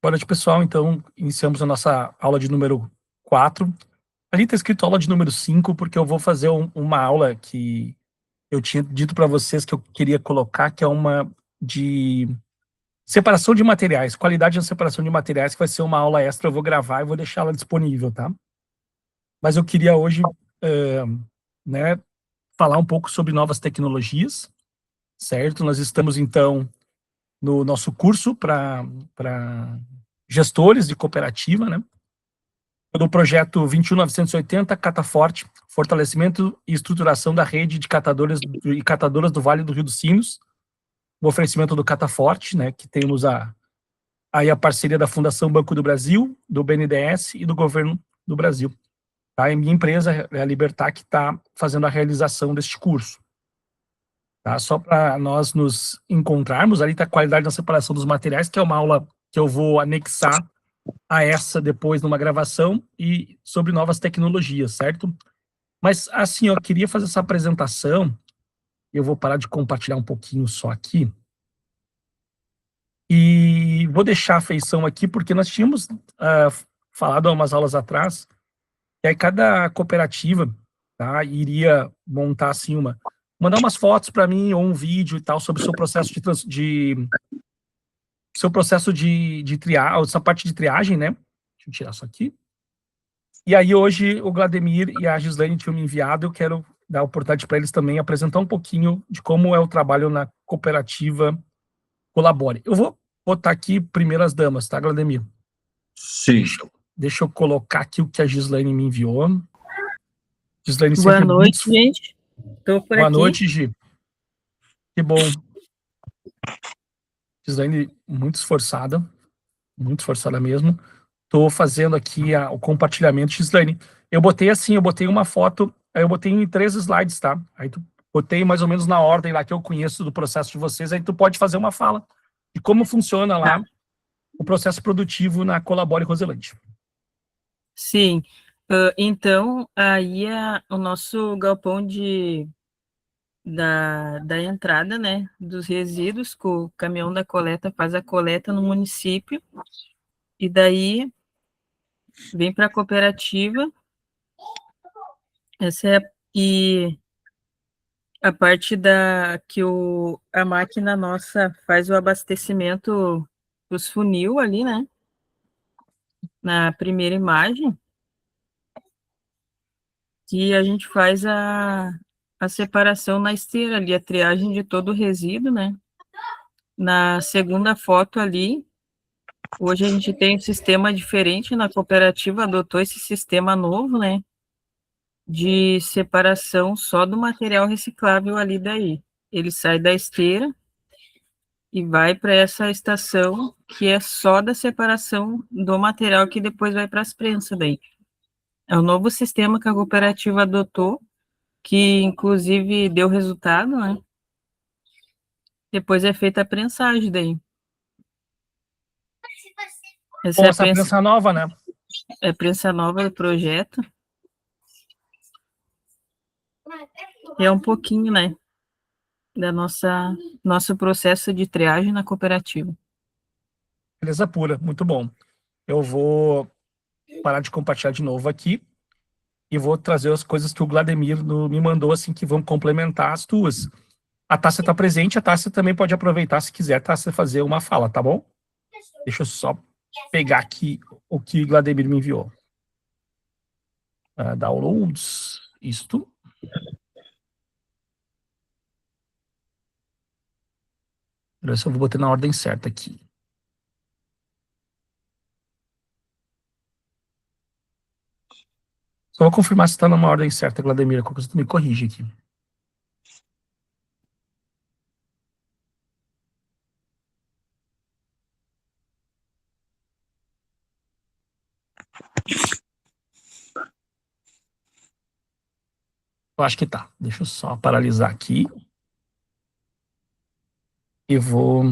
Boa noite, pessoal. Então, iniciamos a nossa aula de número 4. Ali está escrito aula de número 5, porque eu vou fazer uma aula que eu tinha dito para vocês que eu queria colocar, que é uma de separação de materiais, qualidade na separação de materiais, que vai ser uma aula extra, eu vou gravar e vou deixar ela disponível, tá? Mas eu queria hoje, né, falar um pouco sobre novas tecnologias, certo? Nós estamos, então, no nosso curso para gestores de cooperativa, né? Do projeto 21980, Cataforte, fortalecimento e estruturação da rede de catadores e catadoras do Vale do Rio dos Sinos, o oferecimento do Cataforte, né, que temos aí a parceria da Fundação Banco do Brasil, do BNDES e do Governo do Brasil. Tá? E minha empresa, é a Libertar, que está fazendo a realização deste curso. Tá? Só para nós nos encontrarmos, ali está a qualidade na separação dos materiais, que é uma aula que eu vou anexar a essa depois numa gravação, e sobre novas tecnologias, certo? Mas, assim, eu queria fazer essa apresentação, eu vou parar de compartilhar um pouquinho só aqui, e vou deixar a feição aqui, porque nós tínhamos falado há umas aulas atrás, que aí cada cooperativa, tá, iria montar, assim, mandar umas fotos para mim, ou um vídeo e tal, sobre o seu processo de triagem, essa parte de triagem, né? Deixa eu tirar isso aqui. E aí hoje o Glademir e a Gislaine tinham me enviado, eu quero dar a oportunidade para eles também apresentar um pouquinho de como é o trabalho na cooperativa Colabore. Eu vou botar aqui primeiro as damas, tá, Glademir? Sim. Deixa eu colocar aqui o que a Gislaine me enviou. Gislaine Boa sempre noite, gente. Estou por Boa aqui. noite, Gi. Que bom. Gislaine muito esforçada mesmo. Estou fazendo aqui o compartilhamento. Gislaine, eu botei uma foto, aí eu botei em 3 slides, tá? Aí tu botei mais ou menos na ordem lá que eu conheço do processo de vocês, aí tu pode fazer uma fala de como funciona lá o processo produtivo na Colabore Roselante. Sim. Então, aí o nosso galpão da entrada, né, dos resíduos, que o caminhão da coleta faz a coleta no município, e daí vem para a cooperativa. Essa é a parte que a máquina nossa faz o abastecimento dos funil ali, né? Na primeira imagem, que a gente faz a separação na esteira ali, a triagem de todo o resíduo, né? Na segunda foto ali, hoje a gente tem um sistema diferente, na cooperativa adotou esse sistema novo, né? De separação só do material reciclável ali daí. Ele sai da esteira e vai para essa estação que é só da separação do material que depois vai para as prensas daí. É o novo sistema que a cooperativa adotou, que inclusive deu resultado, né? Depois é feita a prensagem daí. Essa é a prensa nova, né? É a prensa nova do projeto. E é um pouquinho, né, da nosso processo de triagem na cooperativa. Beleza pura, muito bom. Eu vou parar de compartilhar de novo aqui e vou trazer as coisas que o Glademir me mandou, assim, que vão complementar as tuas. A Tássia está presente, a Tássia também pode aproveitar, se quiser, Tássia, fazer uma fala, tá bom? Deixa eu só pegar aqui o que o Glademir me enviou. Downloads, isto. Agora eu vou botar na ordem certa aqui. Só vou confirmar se está numa ordem certa, Glademir. Qualquer coisa tu me corrige aqui. Eu acho que tá. Deixa eu só paralisar aqui. E vou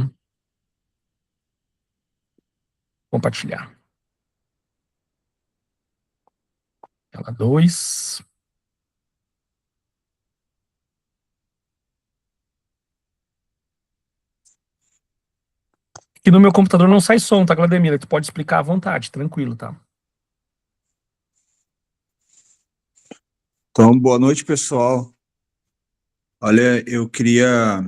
compartilhar. Tela 2. Que no meu computador não sai som, tá, Glademira? Tu pode explicar à vontade, tranquilo, tá? Então, boa noite, pessoal. Olha, eu queria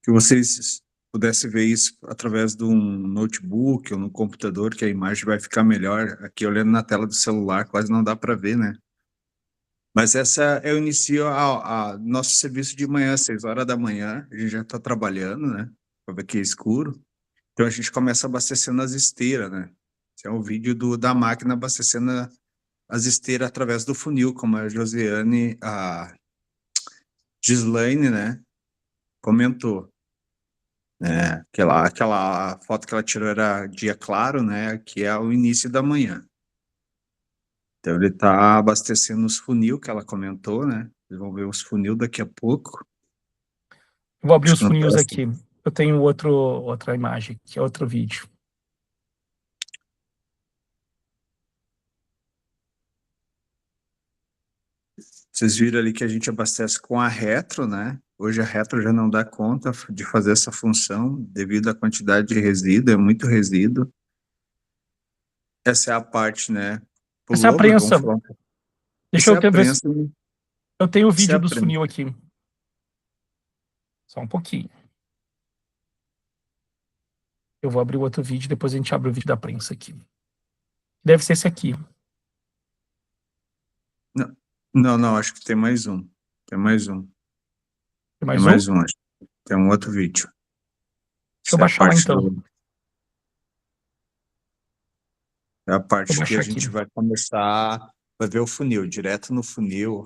que vocês pudessem ver isso através de um notebook ou no computador, que a imagem vai ficar melhor. Aqui, olhando na tela do celular, quase não dá para ver, né? Mas essa eu inicio a nosso serviço de manhã, às 6 horas da manhã. A gente já está trabalhando, né? Para ver que é escuro. Então, a gente começa abastecendo as esteiras, né? Esse é o vídeo da máquina abastecendo as esteiras através do funil, como a Josiane, a Gislaine, né, comentou, né, aquela foto que ela tirou era dia claro, né, que é o início da manhã. Então ele está abastecendo os funil que ela comentou, né, vocês vão ver os funil daqui a pouco. Eu vou abrir Acho os que no funis próximo. aqui. Eu tenho outra imagem, que é outro vídeo. Vocês viram ali que a gente abastece com a Retro, né? Hoje a Retro já não dá conta de fazer essa função devido à quantidade de resíduo, é muito resíduo. Essa é a parte, né? Essa é a Pullover, vamos prensa. falar um pouco. Deixa Essa é eu a ver se prensa, né? eu tenho o Essa é vídeo a dos prensa. funil aqui. Só um pouquinho. Eu vou abrir o outro vídeo, depois a gente abre o vídeo da prensa aqui. Deve ser esse aqui. Não, não, não, acho que tem mais um. Tem mais um. Tem Tem mais um? mais um, acho. Tem um outro vídeo. Deixa eu Essa baixar lá então. é a Vou parte que baixar a aqui. gente vai começar, vai ver o funil, direto no funil.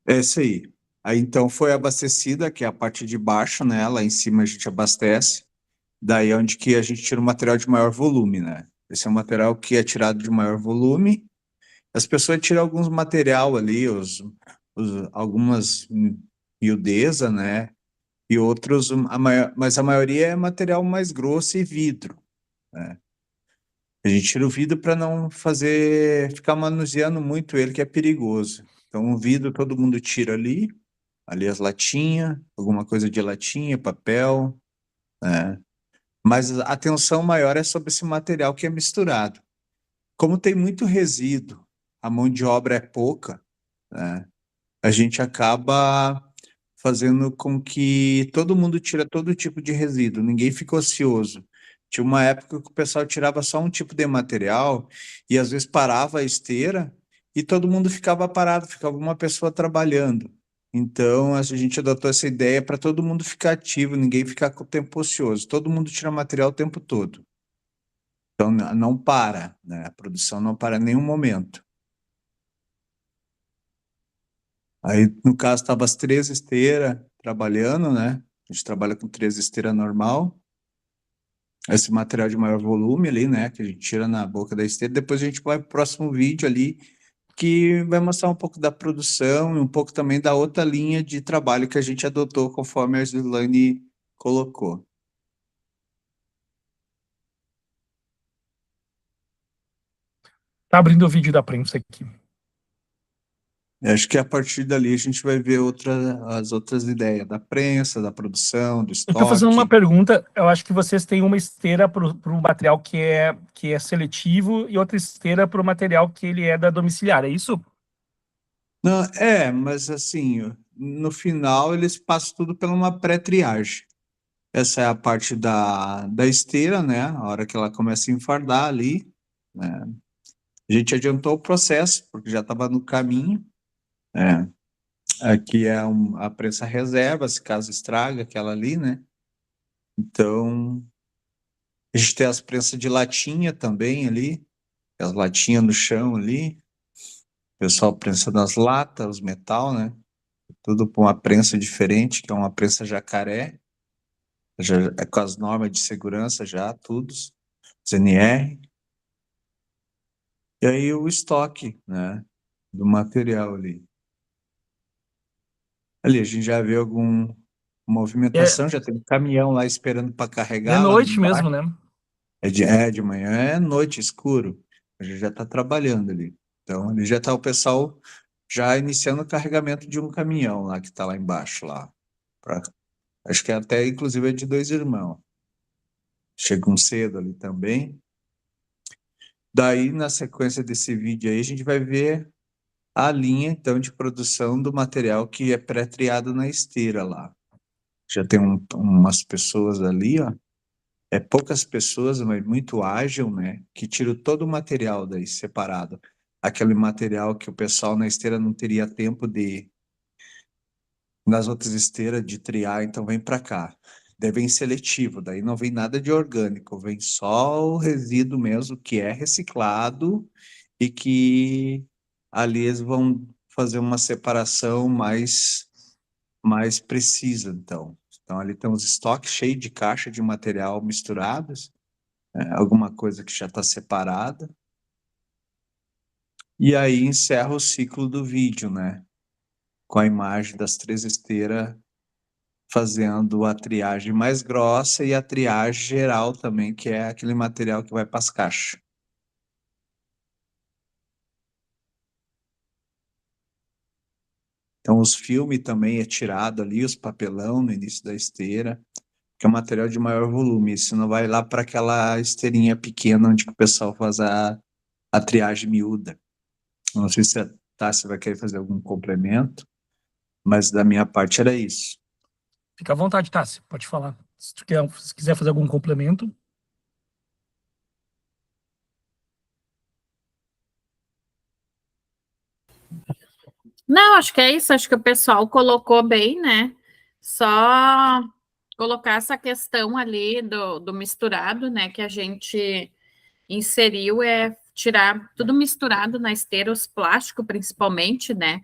É esse aí. Aí então foi abastecida, que é a parte de baixo, né? Lá em cima a gente abastece. Daí é onde que a gente tira o material de maior volume, né? Esse é um material que é tirado de maior volume. As pessoas tiram alguns material ali, algumas miudeza, né? E outros, mas a maioria é material mais grosso e vidro, né? A gente tira o vidro para não ficar manuseando muito ele, que é perigoso. Então, o vidro todo mundo tira ali as latinhas, alguma coisa de latinha, papel, né? Mas a atenção maior é sobre esse material que é misturado. Como tem muito resíduo, a mão de obra é pouca, né? A gente acaba fazendo com que todo mundo tira todo tipo de resíduo, ninguém fica ocioso. Tinha uma época que o pessoal tirava só um tipo de material e às vezes parava a esteira e todo mundo ficava parado, ficava uma pessoa trabalhando. Então a gente adotou essa ideia para todo mundo ficar ativo, ninguém ficar com o tempo ocioso. Todo mundo tira material o tempo todo. Então não para, né? A produção não para em nenhum momento. Aí, no caso, estava as 3 esteiras trabalhando, né? A gente trabalha com 3 esteiras normal. Esse material de maior volume ali, né? Que a gente tira na boca da esteira. Depois a gente vai para o próximo vídeo ali, que vai mostrar um pouco da produção e um pouco também da outra linha de trabalho que a gente adotou, conforme a Gislaine colocou. Tá abrindo o vídeo da prensa aqui. Acho que a partir dali a gente vai ver as outras ideias da prensa, da produção, do Eu estou fazendo uma estoque. pergunta. Eu acho que vocês têm uma esteira para o material que é seletivo e outra esteira para o material que ele é da domiciliar. É isso? Não, mas assim, no final eles passam tudo por uma pré-triagem. Essa é a parte da esteira, né? A hora que ela começa a enfardar ali, né? A gente adiantou o processo, porque já estava no caminho, né? Aqui é a prensa reserva, se caso estraga aquela ali, né? Então, a gente tem as prensas de latinha também ali, as latinhas no chão ali. O pessoal prensa nas latas, os metal, né? Tudo com uma prensa diferente, que é uma prensa jacaré. Já é com as normas de segurança já, todos, CNR. E aí o estoque, né, do material ali. Ali a gente já vê alguma É movimentação, já tem um caminhão lá esperando para de carregar lá noite embaixo. mesmo, né? De manhã, é noite, escuro. A gente já está trabalhando ali. Então, ali já está o pessoal já iniciando o carregamento de um caminhão lá que está lá embaixo lá. Acho que até inclusive é de 2 irmãos. Chegam cedo ali também. Daí, na sequência desse vídeo aí, a gente vai ver a linha, então, de produção do material que é pré-triado na esteira lá. Já tem umas pessoas ali, ó. É poucas pessoas, mas muito ágil, né? Que tira todo o material daí separado. Aquele material que o pessoal na esteira não teria tempo de, nas outras esteiras, de triar, então vem para cá. Daí vem seletivo, daí não vem nada de orgânico, vem só o resíduo mesmo, que é reciclado e que ali eles vão fazer uma separação mais precisa, então. Então ali tem os estoques cheios de caixa de material misturados, alguma coisa que já está separada. E aí encerra o ciclo do vídeo, né? Com a imagem das 3 esteiras fazendo a triagem mais grossa e a triagem geral também, que é aquele material que vai para as caixas. Então, os filmes também é tirado ali, os papelão no início da esteira, que é um material de maior volume. Isso não vai lá para aquela esteirinha pequena onde o pessoal faz a triagem miúda. Não sei se a Tássia vai querer fazer algum complemento, mas da minha parte era isso. Fica à vontade, Tassi, pode falar. Se quiser fazer algum complemento. Não, acho que é isso, acho que o pessoal colocou bem, né? Só colocar essa questão ali do misturado, né? Que a gente inseriu, tirar tudo misturado na esteira, os plásticos principalmente, né?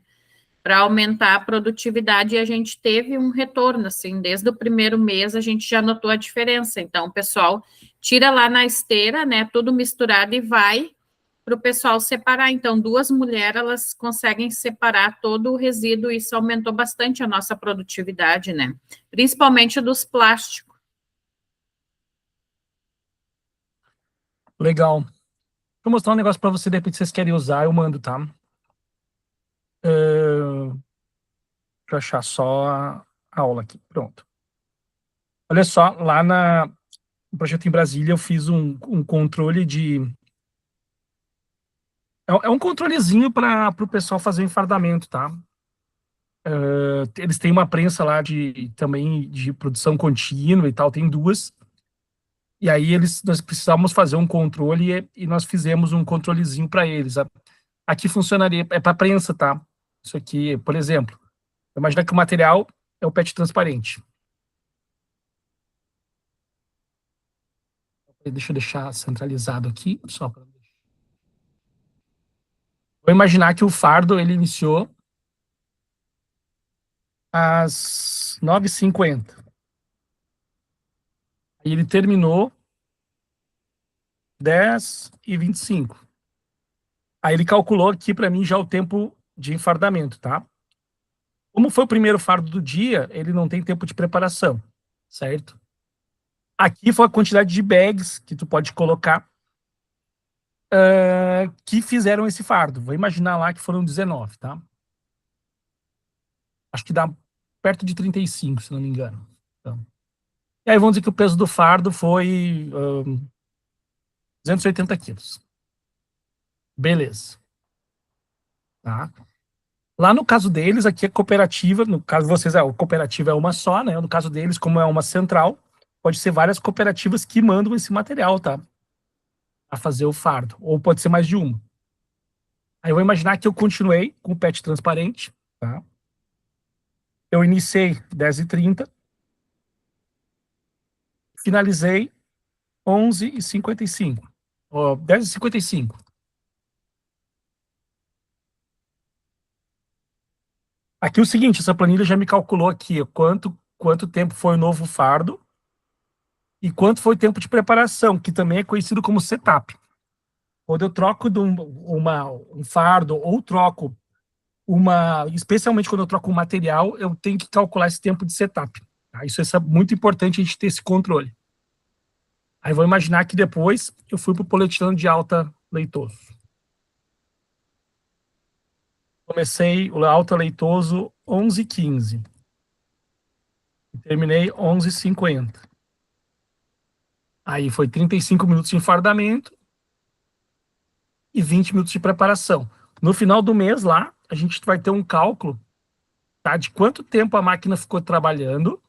Para aumentar a produtividade, e a gente teve um retorno, assim, desde o primeiro mês a gente já notou a diferença. Então, o pessoal tira lá na esteira, né? Tudo misturado e vai para o pessoal separar. Então, 2 mulheres, elas conseguem separar todo o resíduo, e isso aumentou bastante a nossa produtividade, né? Principalmente dos plásticos. Legal. Vou mostrar um negócio para você, de repente vocês querem usar, eu mando, tá? Deixa eu achar só a aula aqui. Pronto. Olha só, lá no projeto em Brasília, eu fiz um controle de... É um controlezinho para o pessoal fazer o enfardamento, tá? Eles têm uma prensa lá também de produção contínua e tal, tem 2. E aí nós precisávamos fazer um controle e nós fizemos um controlezinho para eles. Aqui funcionaria, é para prensa, tá? Isso aqui, por exemplo, imagina que o material é o PET transparente. Deixa eu deixar centralizado aqui, só para... Vou imaginar que o fardo, ele iniciou às 9h50. E ele terminou 10h25. Aí ele calculou aqui para mim já o tempo de enfardamento, tá? Como foi o primeiro fardo do dia, ele não tem tempo de preparação, certo? Aqui foi a quantidade de bags que tu pode colocar que fizeram esse fardo. Vou imaginar lá que foram 19, tá? Acho que dá perto de 35, se não me engano. Então, e aí vamos dizer que o peso do fardo foi 280 quilos. Beleza. Tá? Lá no caso deles, aqui é cooperativa, no caso de vocês, a cooperativa é uma só, né? No caso deles, como é uma central, pode ser várias cooperativas que mandam esse material, tá? A fazer o fardo. Ou pode ser mais de uma. Aí eu vou imaginar que eu continuei com o PET transparente, tá? Eu iniciei 10h30, finalizei 11h55. 10h55. Aqui é o seguinte, essa planilha já me calculou aqui quanto tempo foi o novo fardo e quanto foi o tempo de preparação, que também é conhecido como setup. Quando eu troco um fardo ou troco especialmente quando eu troco um material, eu tenho que calcular esse tempo de setup. Tá? Isso é muito importante a gente ter esse controle. Aí vou imaginar que depois eu fui para o poliuretano de alta leitoso. Comecei o alto leitoso 11h15. E terminei 11h50. Aí foi 35 minutos de enfardamento e 20 minutos de preparação. No final do mês lá, a gente vai ter um cálculo, tá, de quanto tempo a máquina ficou trabalhando.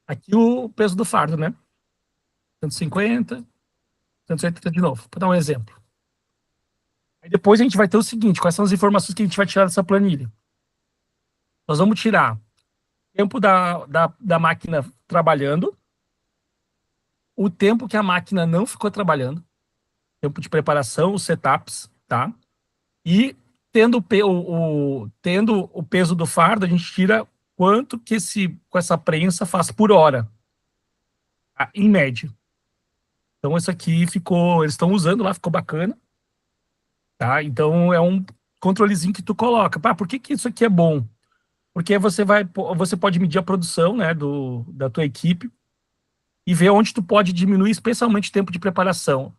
Aqui o peso do fardo, né? 150, 180 de novo, para dar um exemplo. Aí depois a gente vai ter o seguinte, quais são as informações que a gente vai tirar dessa planilha? Nós vamos tirar o tempo da máquina trabalhando, o tempo que a máquina não ficou trabalhando, tempo de preparação, os setups, tá? E tendo o peso do fardo, a gente tira quanto que com essa prensa faz por hora, tá? Em média. Então isso aqui eles estão usando lá, ficou bacana, tá? Então é um controlezinho que tu coloca. Por que isso aqui é bom? Porque você pode medir a produção, né, da tua equipe e ver onde tu pode diminuir, especialmente o tempo de preparação.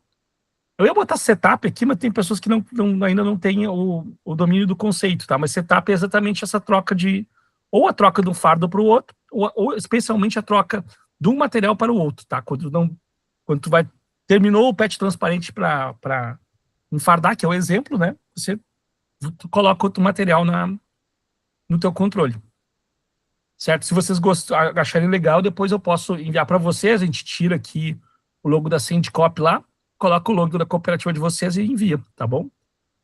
Eu ia botar setup aqui, mas tem pessoas que ainda não têm o domínio do conceito, tá? Mas setup é exatamente essa troca ou a troca de um fardo para o outro, ou especialmente a troca de um material para o outro, tá? Quando tu terminou o PET transparente para enfardar, que é o exemplo, né? Tu coloca outro material no teu controle. Certo? Se vocês acharem legal, depois eu posso enviar para vocês, a gente tira aqui o logo da Sendcop lá, coloca o logo da cooperativa de vocês e envia, tá bom?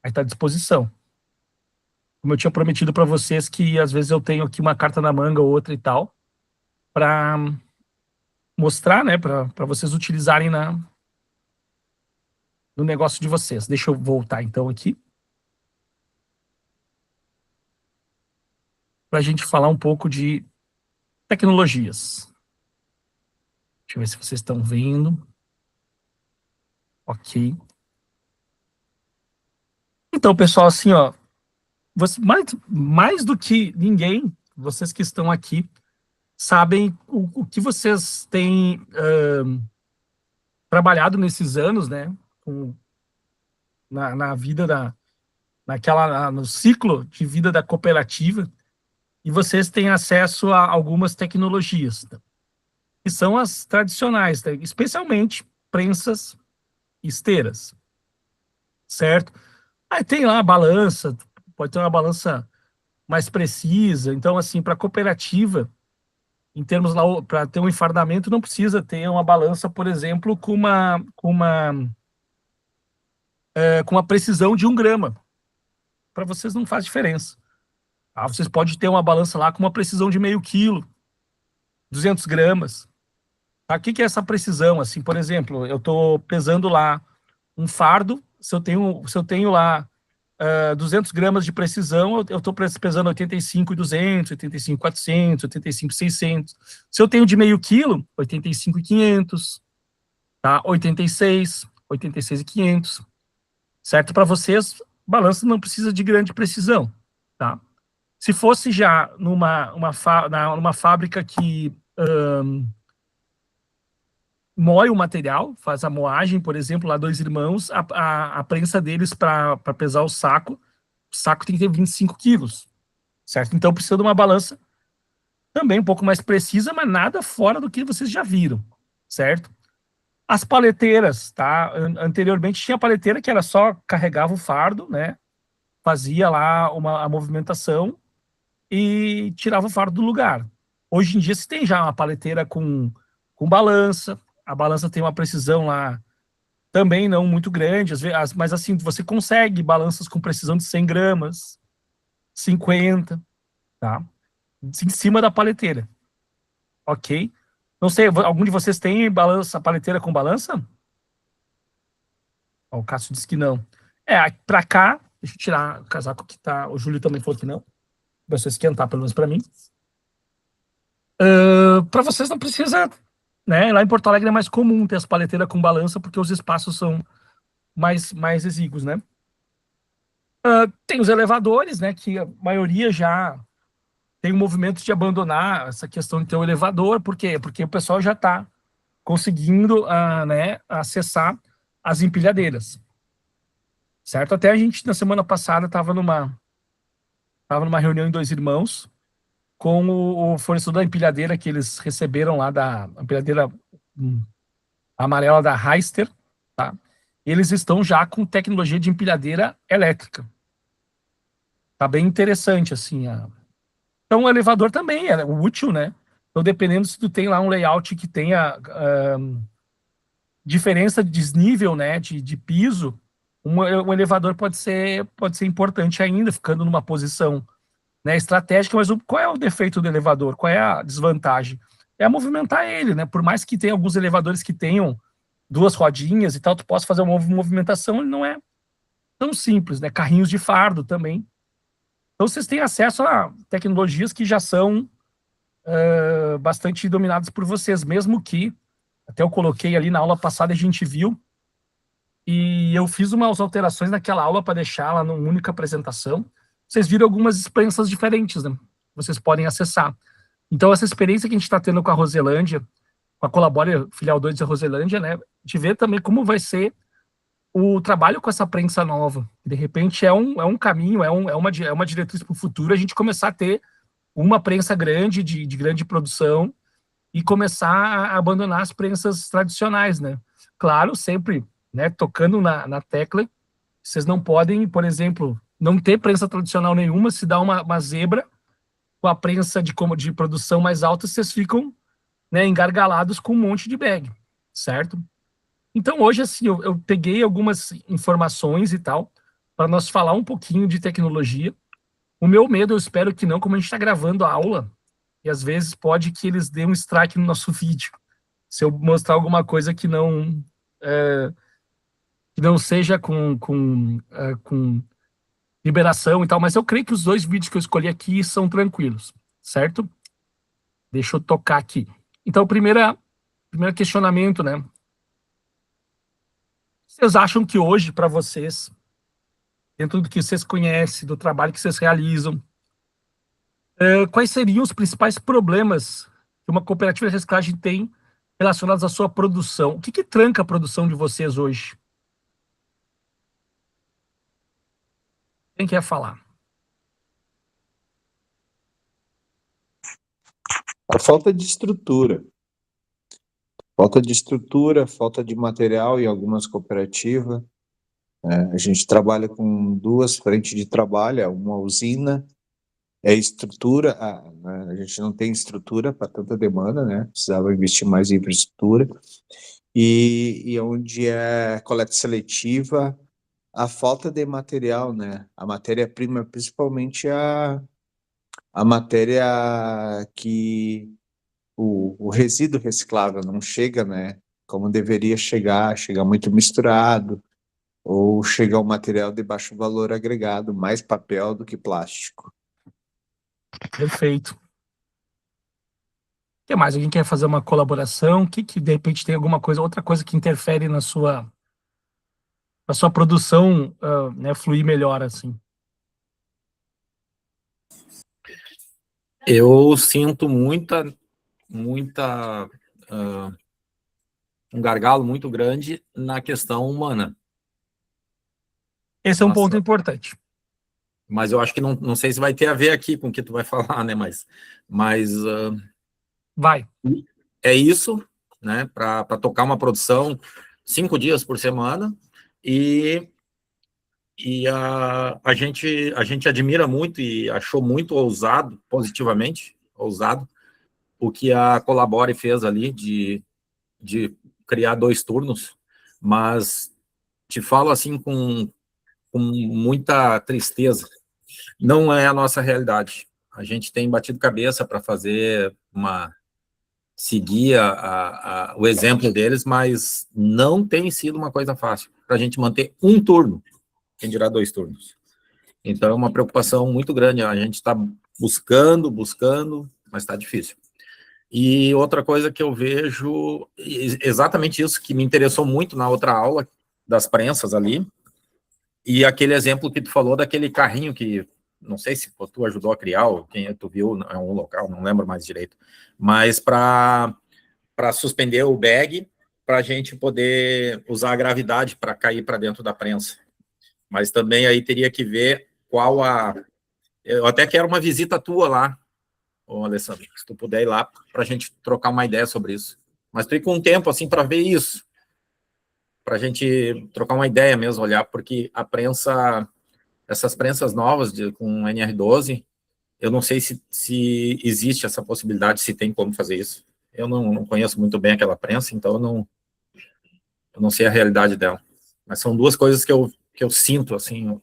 Aí tá à disposição. Como eu tinha prometido para vocês que às vezes eu tenho aqui uma carta na manga ou outra e tal, para mostrar, né, para vocês utilizarem no negócio de vocês. Deixa eu voltar então aqui. Para a gente falar um pouco de tecnologias. Deixa eu ver se vocês estão vendo. Ok. Então, pessoal, assim, ó, mais do que ninguém, vocês que estão aqui, sabem o que vocês têm trabalhado nesses anos, né, na vida no ciclo de vida da cooperativa, e vocês têm acesso a algumas tecnologias, tá? Que são as tradicionais, tá? Especialmente prensas e esteiras, certo? Aí tem lá a balança, pode ter uma balança mais precisa. Então, assim, para a cooperativa, em termos lá, para ter um enfardamento, não precisa ter uma balança, por exemplo, com uma precisão de 1 grama. Para vocês não faz diferença. Ah, vocês podem ter uma balança lá com uma precisão de meio quilo, 200 gramas. Tá? O que é essa precisão? Assim, por exemplo, eu estou pesando lá um fardo, se eu tenho lá 200 gramas de precisão, eu estou pesando 85,200, 85,400, 85,600. Se eu tenho de meio quilo, 85,500, tá? 86, 86,500. Certo? Para vocês, balança não precisa de grande precisão, tá? Se fosse já numa fábrica que moe o material, faz a moagem, por exemplo, lá 2 irmãos, a prensa deles para pesar o saco tem que ter 25 quilos, certo? Então precisa de uma balança também um pouco mais precisa, mas nada fora do que vocês já viram, certo? As paleteiras, tá? Anteriormente tinha paleteira que era só carregava o fardo, né? Fazia lá a movimentação e tirava o fardo do lugar. Hoje em dia se tem já uma paleteira com balança, a balança tem uma precisão lá também não muito grande, às vezes, mas assim, você consegue balanças com precisão de 100 gramas, 50, tá? Em cima da paleteira. Ok? Não sei, algum de vocês tem paleteira com balança? Ó, o Cássio disse que não. Pra cá, deixa eu tirar o casaco que tá, o Júlio também falou que não. Vai só esquentar, pelo menos pra mim. Pra vocês não precisa, né? Lá em Porto Alegre é mais comum ter as paleteiras com balança, porque os espaços são mais exíguos, né? Tem os elevadores, né? Que a maioria já tem um movimento de abandonar essa questão de ter o elevador. Por quê? Porque o pessoal já está conseguindo né, acessar as empilhadeiras. Certo? Até a gente, na semana passada, estava numa Estava numa reunião em Dois Irmãos com o fornecedor da empilhadeira que eles receberam lá da empilhadeira amarela da Heister, tá? Eles estão já com tecnologia de empilhadeira elétrica. Tá bem interessante, assim. Então, o elevador também é útil, né? Então, dependendo se tu tem lá um layout que tenha diferença de desnível, né, de piso, um elevador pode ser importante ainda, ficando numa posição, né, estratégica, mas qual é o defeito do elevador? Qual é a desvantagem? É movimentar ele, né? Por mais que tenha alguns elevadores que tenham duas rodinhas e tal, tu possa fazer uma movimentação, ele não é tão simples, né? Carrinhos de fardo também. Então, vocês têm acesso a tecnologias que já são bastante dominadas por vocês, mesmo que, até eu coloquei ali na aula passada, a gente viu, e eu fiz umas alterações naquela aula para deixá-la numa única apresentação. Vocês viram algumas experiências diferentes, né? Vocês podem acessar. Então, essa experiência que a gente está tendo com a Roselândia, com a Colabore Filial 2 da Roselândia, né? De ver também como vai ser o trabalho com essa prensa nova. De repente, é um caminho, é uma diretriz para o futuro, a gente começar a ter uma prensa grande, de grande produção, e começar a abandonar as prensas tradicionais, né? Claro, sempre, né, tocando na tecla, vocês não podem, por exemplo, não ter prensa tradicional nenhuma, se dá uma zebra com a prensa de produção mais alta, vocês ficam, né, engargalados com um monte de bag, certo? Então, hoje, assim, eu peguei algumas informações e tal, para nós falar um pouquinho de tecnologia. O meu medo, eu espero que não, como a gente está gravando a aula, e às vezes pode que eles dêem um strike no nosso vídeo, se eu mostrar alguma coisa que não seja com liberação e tal, mas eu creio que os dois vídeos que eu escolhi aqui são tranquilos, certo? Deixa eu tocar aqui. Então, primeiro questionamento, né? Vocês acham que hoje, para vocês, dentro do que vocês conhecem, do trabalho que vocês realizam, quais seriam os principais problemas que uma cooperativa de reciclagem tem relacionados à sua produção? O que tranca a produção de vocês hoje? Quem quer falar? A falta de estrutura. Falta de estrutura, falta de material em algumas cooperativas. A gente trabalha com duas frentes de trabalho, uma usina, estrutura, a gente não tem estrutura para tanta demanda, né? Precisava investir mais em infraestrutura. E onde é coleta seletiva, a falta de material, né? A matéria-prima, principalmente a matéria que o resíduo reciclável não chega, né? Como deveria chegar muito misturado, ou chega um material de baixo valor agregado, mais papel do que plástico. Perfeito. O que mais? Alguém quer fazer uma colaboração? Que de repente tem alguma coisa, outra coisa que interfere na sua produção, né, fluir melhor, assim? Eu sinto um gargalo muito grande na questão humana. Esse é um ponto importante. Mas eu acho que não sei se vai ter a ver aqui com o que tu vai falar, né? Mas vai. É isso, né? Para tocar uma produção 5 dias por semana e a gente admira muito e achou muito ousado, positivamente ousado, o que a Colabore fez ali de criar 2 turnos, mas te falo assim com muita tristeza, não é a nossa realidade. A gente tem batido cabeça para seguir o exemplo deles, mas não tem sido uma coisa fácil para a gente manter um turno, quem dirá 2 turnos. Então é uma preocupação muito grande, a gente está buscando, mas está difícil. E outra coisa que eu vejo, exatamente isso que me interessou muito na outra aula das prensas ali, e aquele exemplo que tu falou daquele carrinho que, não sei se tu ajudou a criar, ou quem tu viu em um local, não lembro mais direito, mas para suspender o bag, para a gente poder usar a gravidade para cair para dentro da prensa. Mas também aí teria que ver qual Eu até quero uma visita tua lá, ô Alessandro, se tu puder ir lá para a gente trocar uma ideia sobre isso. Mas tu ir com um tempo assim para ver isso, para a gente trocar uma ideia mesmo, olhar, porque a prensa, essas prensas novas com NR12, eu não sei se existe essa possibilidade, se tem como fazer isso. Eu não conheço muito bem aquela prensa, então eu não sei a realidade dela. Mas são duas coisas que eu sinto, assim,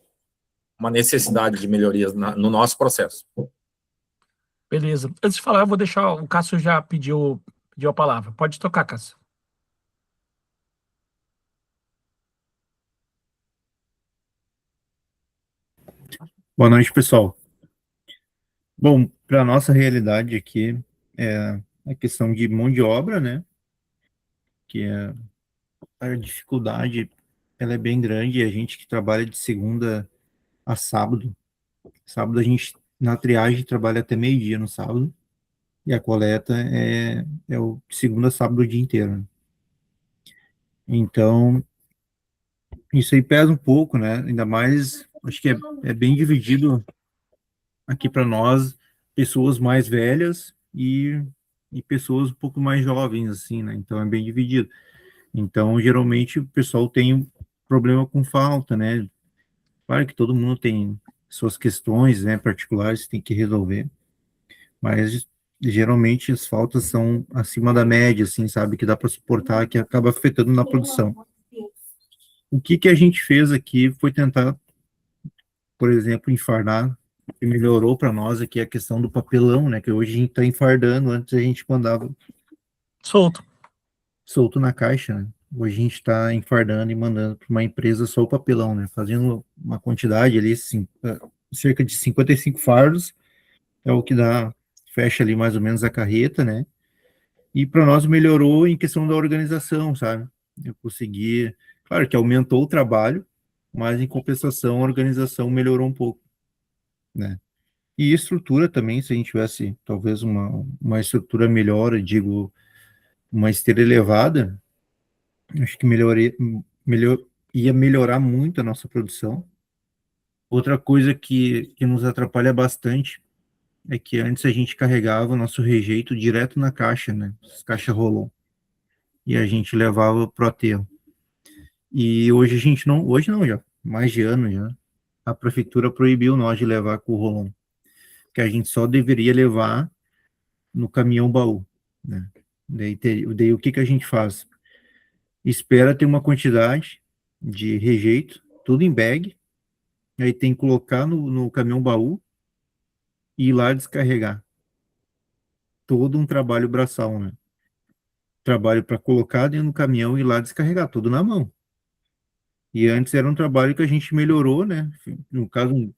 uma necessidade de melhorias no nosso processo. Beleza. Antes de falar, eu vou deixar, o Cássio já pediu a palavra. Pode tocar, Cássio. Boa noite, pessoal. Bom, para a nossa realidade aqui, é a questão de mão de obra, né? Que a dificuldade, ela é bem grande, e a gente que trabalha de segunda a sábado. Sábado a gente, na triagem, trabalha até meio-dia no sábado, e a coleta é o de segunda a sábado o dia inteiro, né? Então, isso aí pesa um pouco, né? Ainda mais, acho que é bem dividido aqui para nós, pessoas mais velhas e pessoas um pouco mais jovens, assim, né? Então é bem dividido. Então, geralmente, o pessoal tem um problema com falta, né? Claro que todo mundo tem suas questões, né, particulares que tem que resolver, mas geralmente as faltas são acima da média, assim, sabe? Que dá para suportar, que acaba afetando na produção. O que a gente fez aqui foi tentar, por exemplo, enfardar, que melhorou para nós aqui a questão do papelão, né? Que hoje a gente está enfardando, antes a gente mandava Solto. solto na caixa, né? Hoje a gente está enfardando e mandando para uma empresa só o papelão, né? Fazendo uma quantidade ali, cerca de 55 fardos, é o que dá, fecha ali mais ou menos a carreta, né? E para nós melhorou em questão da organização, sabe? Eu consegui, claro que aumentou o trabalho, mas em compensação a organização melhorou um pouco, né? E estrutura também, se a gente tivesse talvez uma estrutura melhor, eu digo, uma esteira elevada, acho que ia melhorar muito a nossa produção. Outra coisa que nos atrapalha bastante é que antes a gente carregava o nosso rejeito direto na caixa, né? Caixa rolou. E a gente levava pro aterro. E hoje a gente não, hoje não, já, mais de ano já, a prefeitura proibiu nós de levar com o rolão, que a gente só deveria levar no caminhão baú, né? Daí o que a gente faz? Espera ter uma quantidade de rejeito, tudo em bag, aí tem que colocar no caminhão baú e ir lá descarregar. Todo um trabalho braçal, né? Trabalho para colocar dentro do caminhão e ir lá descarregar, tudo na mão. E antes era um trabalho que a gente melhorou, né? No caso,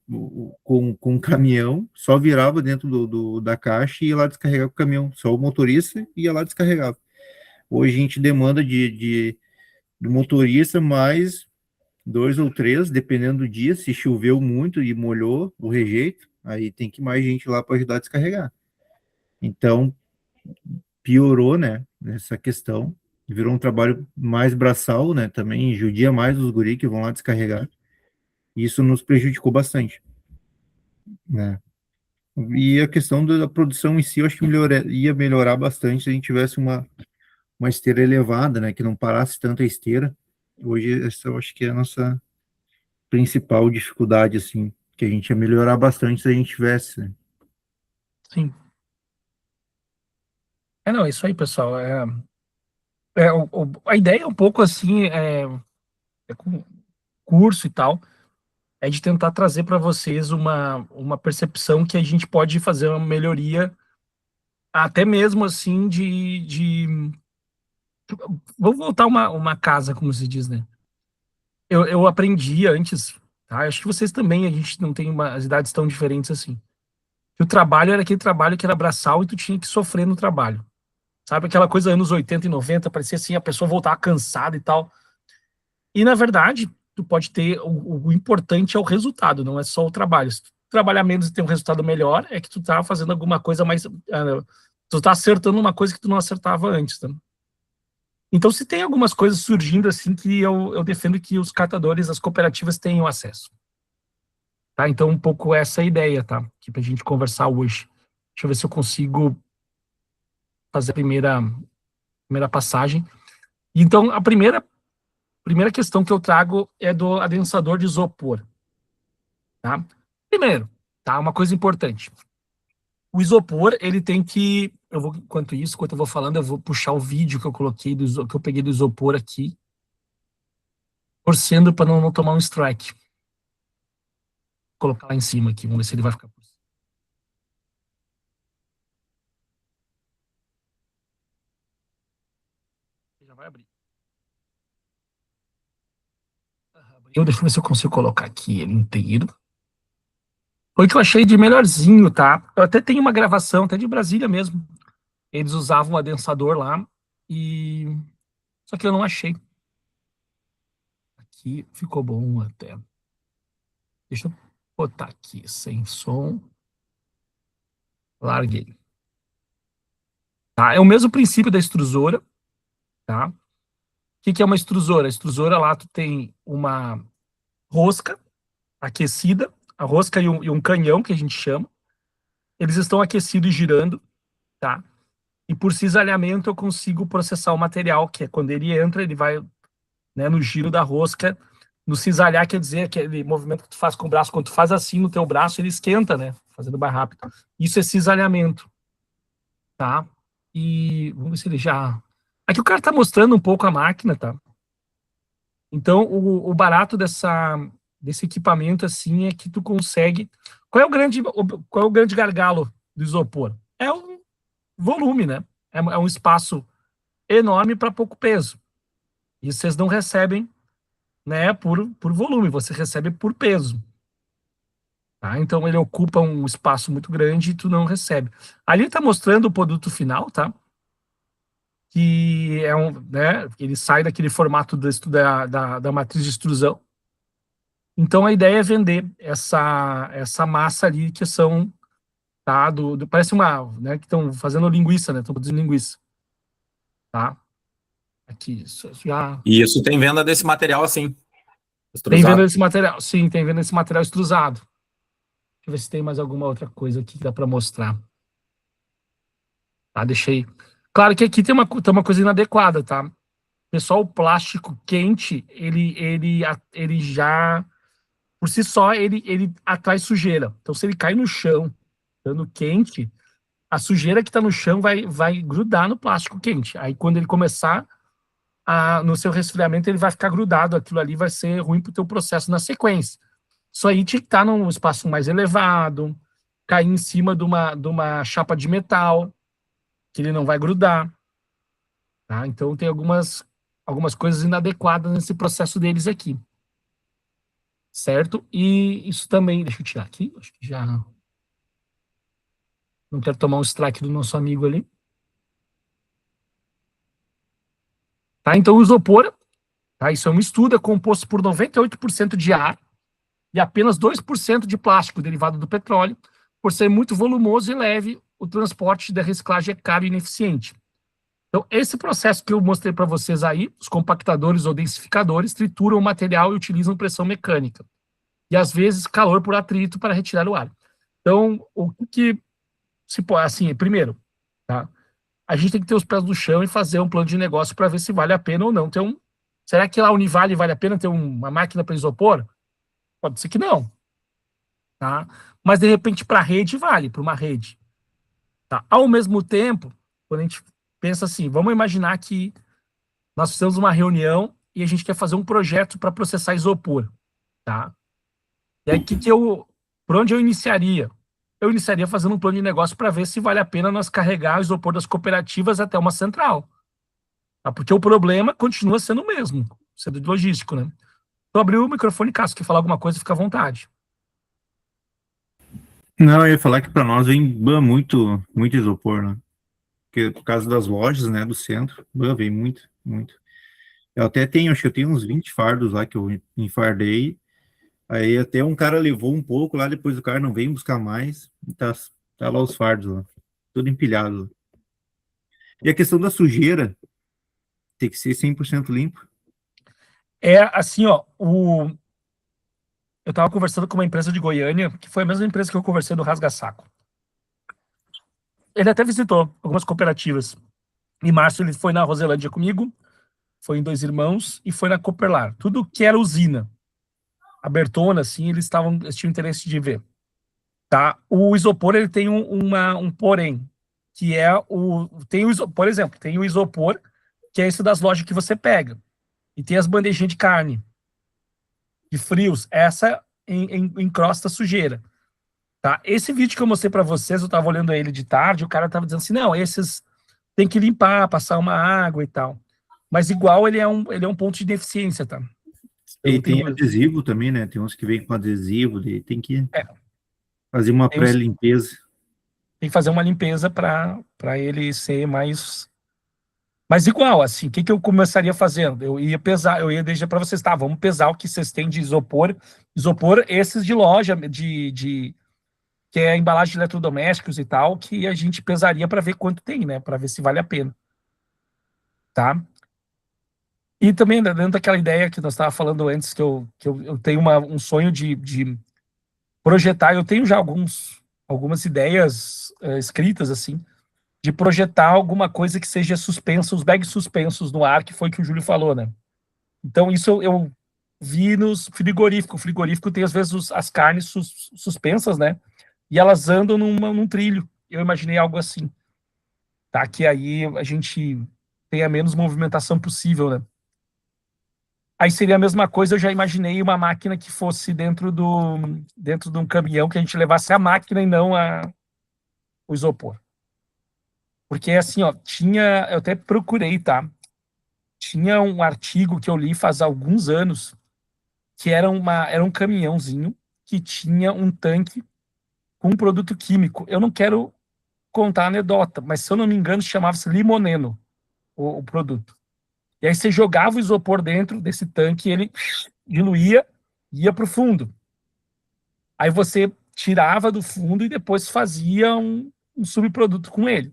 com um caminhão, só virava dentro da caixa e ia lá descarregar com o caminhão. Só o motorista ia lá descarregava. Hoje a gente demanda do motorista mais 2 ou 3, dependendo do dia. Se choveu muito e molhou o rejeito, aí tem que mais gente lá para ajudar a descarregar. Então, piorou, né? Essa questão. Virou um trabalho mais braçal, né? Também judia mais os guri que vão lá descarregar. Isso nos prejudicou bastante, né? E a questão da produção em si, eu acho que ia melhorar bastante se a gente tivesse uma esteira elevada, né? Que não parasse tanto a esteira. Hoje, essa eu acho que é a nossa principal dificuldade, assim, que a gente ia melhorar bastante se a gente tivesse, né? Sim. Não, é isso aí, pessoal. A ideia é um pouco assim, com curso e tal, é de tentar trazer para vocês uma percepção que a gente pode fazer uma melhoria, até mesmo assim, vou voltar uma casa, como se diz, né? Eu aprendi antes, tá? Acho que vocês também, a gente não tem as idades tão diferentes assim. Que o trabalho era aquele trabalho que era braçal e tu tinha que sofrer no trabalho. Sabe, aquela coisa anos 80 e 90, parecia assim, a pessoa voltava cansada e tal. E, na verdade, tu pode ter, o importante é o resultado, não é só o trabalho. Se tu trabalhar menos e ter um resultado melhor, é que tu tá fazendo alguma coisa mais... tu tá acertando uma coisa que tu não acertava antes, tá? Então, se tem algumas coisas surgindo assim que eu defendo que os catadores, as cooperativas tenham acesso. Tá? Então, um pouco essa é a ideia, tá? Aqui pra gente conversar hoje. Deixa eu ver se eu consigo fazer a primeira passagem. Então, a primeira questão que eu trago é do adensador de isopor, tá? Primeiro, tá? Uma coisa importante. O isopor, ele tem que... enquanto eu vou falando, eu vou puxar o vídeo que eu coloquei, que eu peguei do isopor aqui, torcendo para não tomar um strike. Vou colocar lá em cima aqui, vamos ver se ele vai ficar por cima. Já vai abrir. Deixa eu ver se eu consigo colocar aqui ele inteiro. Foi o que eu achei de melhorzinho, tá? Eu até tenho uma gravação, até de Brasília mesmo. Eles usavam um adensador lá, e... só que eu não achei. Aqui ficou bom até. Deixa eu botar aqui, sem som. Larguei. Tá? É o mesmo princípio da extrusora, tá? O que é uma extrusora? A extrusora lá tu tem uma rosca aquecida, a rosca e um canhão, que a gente chama. Eles estão aquecidos e girando, tá? E por cisalhamento eu consigo processar o material, que é quando ele entra, ele vai, né, no giro da rosca. No cisalhar quer dizer aquele movimento que tu faz com o braço, quando tu faz assim no teu braço, ele esquenta, né? Fazendo mais rápido. Isso é cisalhamento, tá? E vamos ver se ele já... Aqui o cara tá mostrando um pouco a máquina, tá? Então, o barato desse equipamento, assim, é que tu consegue... Qual é o grande gargalo do isopor? É o volume, né? É um espaço enorme para pouco peso. E vocês não recebem, né, por volume, você recebe por peso. Tá? Então, ele ocupa um espaço muito grande e tu não recebe. Ali está mostrando o produto final, tá? Que é né, ele sai daquele formato da matriz de extrusão. Então, a ideia é vender essa massa ali, que são, tá, parece uma, né, que estão fazendo linguiça, né, estão produzindo linguiça, tá? Aqui, isso já... E isso tem venda desse material assim, Tem extrusado. venda desse material, sim, tem venda desse material extrusado. Deixa eu ver se tem mais alguma outra coisa aqui que dá para mostrar. Tá, deixei. Claro que aqui tem uma coisa inadequada, tá? Pessoal, o plástico quente, ele já, por si só, ele atrai sujeira. Então, se ele cai no chão, estando quente, a sujeira que está no chão vai grudar no plástico quente. Aí, quando ele começar no seu resfriamento, ele vai ficar grudado. Aquilo ali vai ser ruim para o teu processo na sequência. Isso aí tinha que estar num espaço mais elevado, cair em cima de uma chapa de metal, que ele não vai grudar. Tá? Então, tem algumas coisas inadequadas nesse processo deles aqui. Certo? E isso também... Deixa eu tirar aqui. Acho que já... Não quero tomar um strike do nosso amigo ali. Tá? Então, o isopor, tá? Isso é um estudo, é composto por 98% de ar e apenas 2% de plástico derivado do petróleo. Por ser muito volumoso e leve, o transporte da reciclagem é caro e ineficiente. Então, esse processo que eu mostrei para vocês aí, os compactadores ou densificadores trituram o material e utilizam pressão mecânica. E, às vezes, calor por atrito para retirar o ar. Então, o que se pode... Assim, primeiro, tá? A gente tem que ter os pés no chão e fazer um plano de negócio para ver se vale a pena ou não ter um... Será que lá a Univale vale a pena ter uma máquina para isopor? Pode ser que não. Tá? Mas, de repente, para a rede, vale, para uma rede. Tá? Ao mesmo tempo, quando a gente pensa assim, vamos imaginar que nós fizemos uma reunião e a gente quer fazer um projeto para processar isopor. Tá? E aí, por onde eu iniciaria? Eu iniciaria fazendo um plano de negócio para ver se vale a pena nós carregar o isopor das cooperativas até uma central. Tá? Porque o problema continua sendo o mesmo, sendo de logístico, né? Então, abriu o microfone, Cássio, quer falar alguma coisa, fica à vontade. Não, eu ia falar que para nós vem muito isopor, né? Porque por causa das lojas, né, do centro, vem muito. Eu até tenho, acho que eu tenho uns 20 fardos lá que eu enfardei. Aí até um cara levou um pouco lá, depois o cara não veio buscar mais. E tá lá os fardos lá, tudo empilhado. E a questão da sujeira tem que ser 100% limpo. É assim, ó, eu estava conversando com uma empresa de Goiânia, que foi a mesma empresa que eu conversei do Rasga Saco. Ele até visitou algumas cooperativas. Em março ele foi na Roselândia comigo, foi em Dois Irmãos e foi na Cooperlar. Tudo que era usina. A Bertona, assim, eles tinham interesse de ver. Tá? O isopor, ele tem um porém, que é por exemplo, tem o isopor, que é esse das lojas que você pega. E tem as bandejinhas de carne, de frios, essa encrosta sujeira. Tá? Esse vídeo que eu mostrei para vocês, eu tava olhando ele de tarde, o cara tava dizendo assim, não, esses tem que limpar, passar uma água e tal. Mas igual ele é um ponto de deficiência, tá? E tem adesivo também, né? Tem uns que vêm com adesivo, tem que fazer uma pré-limpeza. Tem que fazer uma limpeza para ele ser mais... Mas igual, assim, o que eu começaria fazendo? Eu ia pesar, eu ia deixar para vocês, tá, vamos pesar o que vocês têm de isopor. Isopor, esses de loja, que é embalagem de eletrodomésticos e tal, que a gente pesaria para ver quanto tem, né? Para ver se vale a pena. Tá? E também, dentro daquela ideia que nós estávamos falando antes, que eu tenho um sonho de projetar, eu tenho já algumas ideias escritas, assim, de projetar alguma coisa que seja suspensa, os bags suspensos no ar, que foi o que o Júlio falou, né? Então, isso eu vi nos frigoríficos. O frigorífico tem, às vezes, as carnes suspensas, né? E elas andam num trilho. Eu imaginei algo assim. Tá? Que aí a gente tenha menos movimentação possível, né? Aí seria a mesma coisa, eu já imaginei uma máquina que fosse dentro de um caminhão, que a gente levasse a máquina e não o isopor. Porque, assim, ó, eu até procurei, tá? Tinha um artigo que eu li faz alguns anos, que era um caminhãozinho que tinha um tanque com um produto químico. Eu não quero contar a anedota, mas se eu não me engano, chamava-se limoneno, o produto. E aí você jogava o isopor dentro desse tanque, ele diluía e ia para o fundo. Aí você tirava do fundo e depois fazia um subproduto com ele.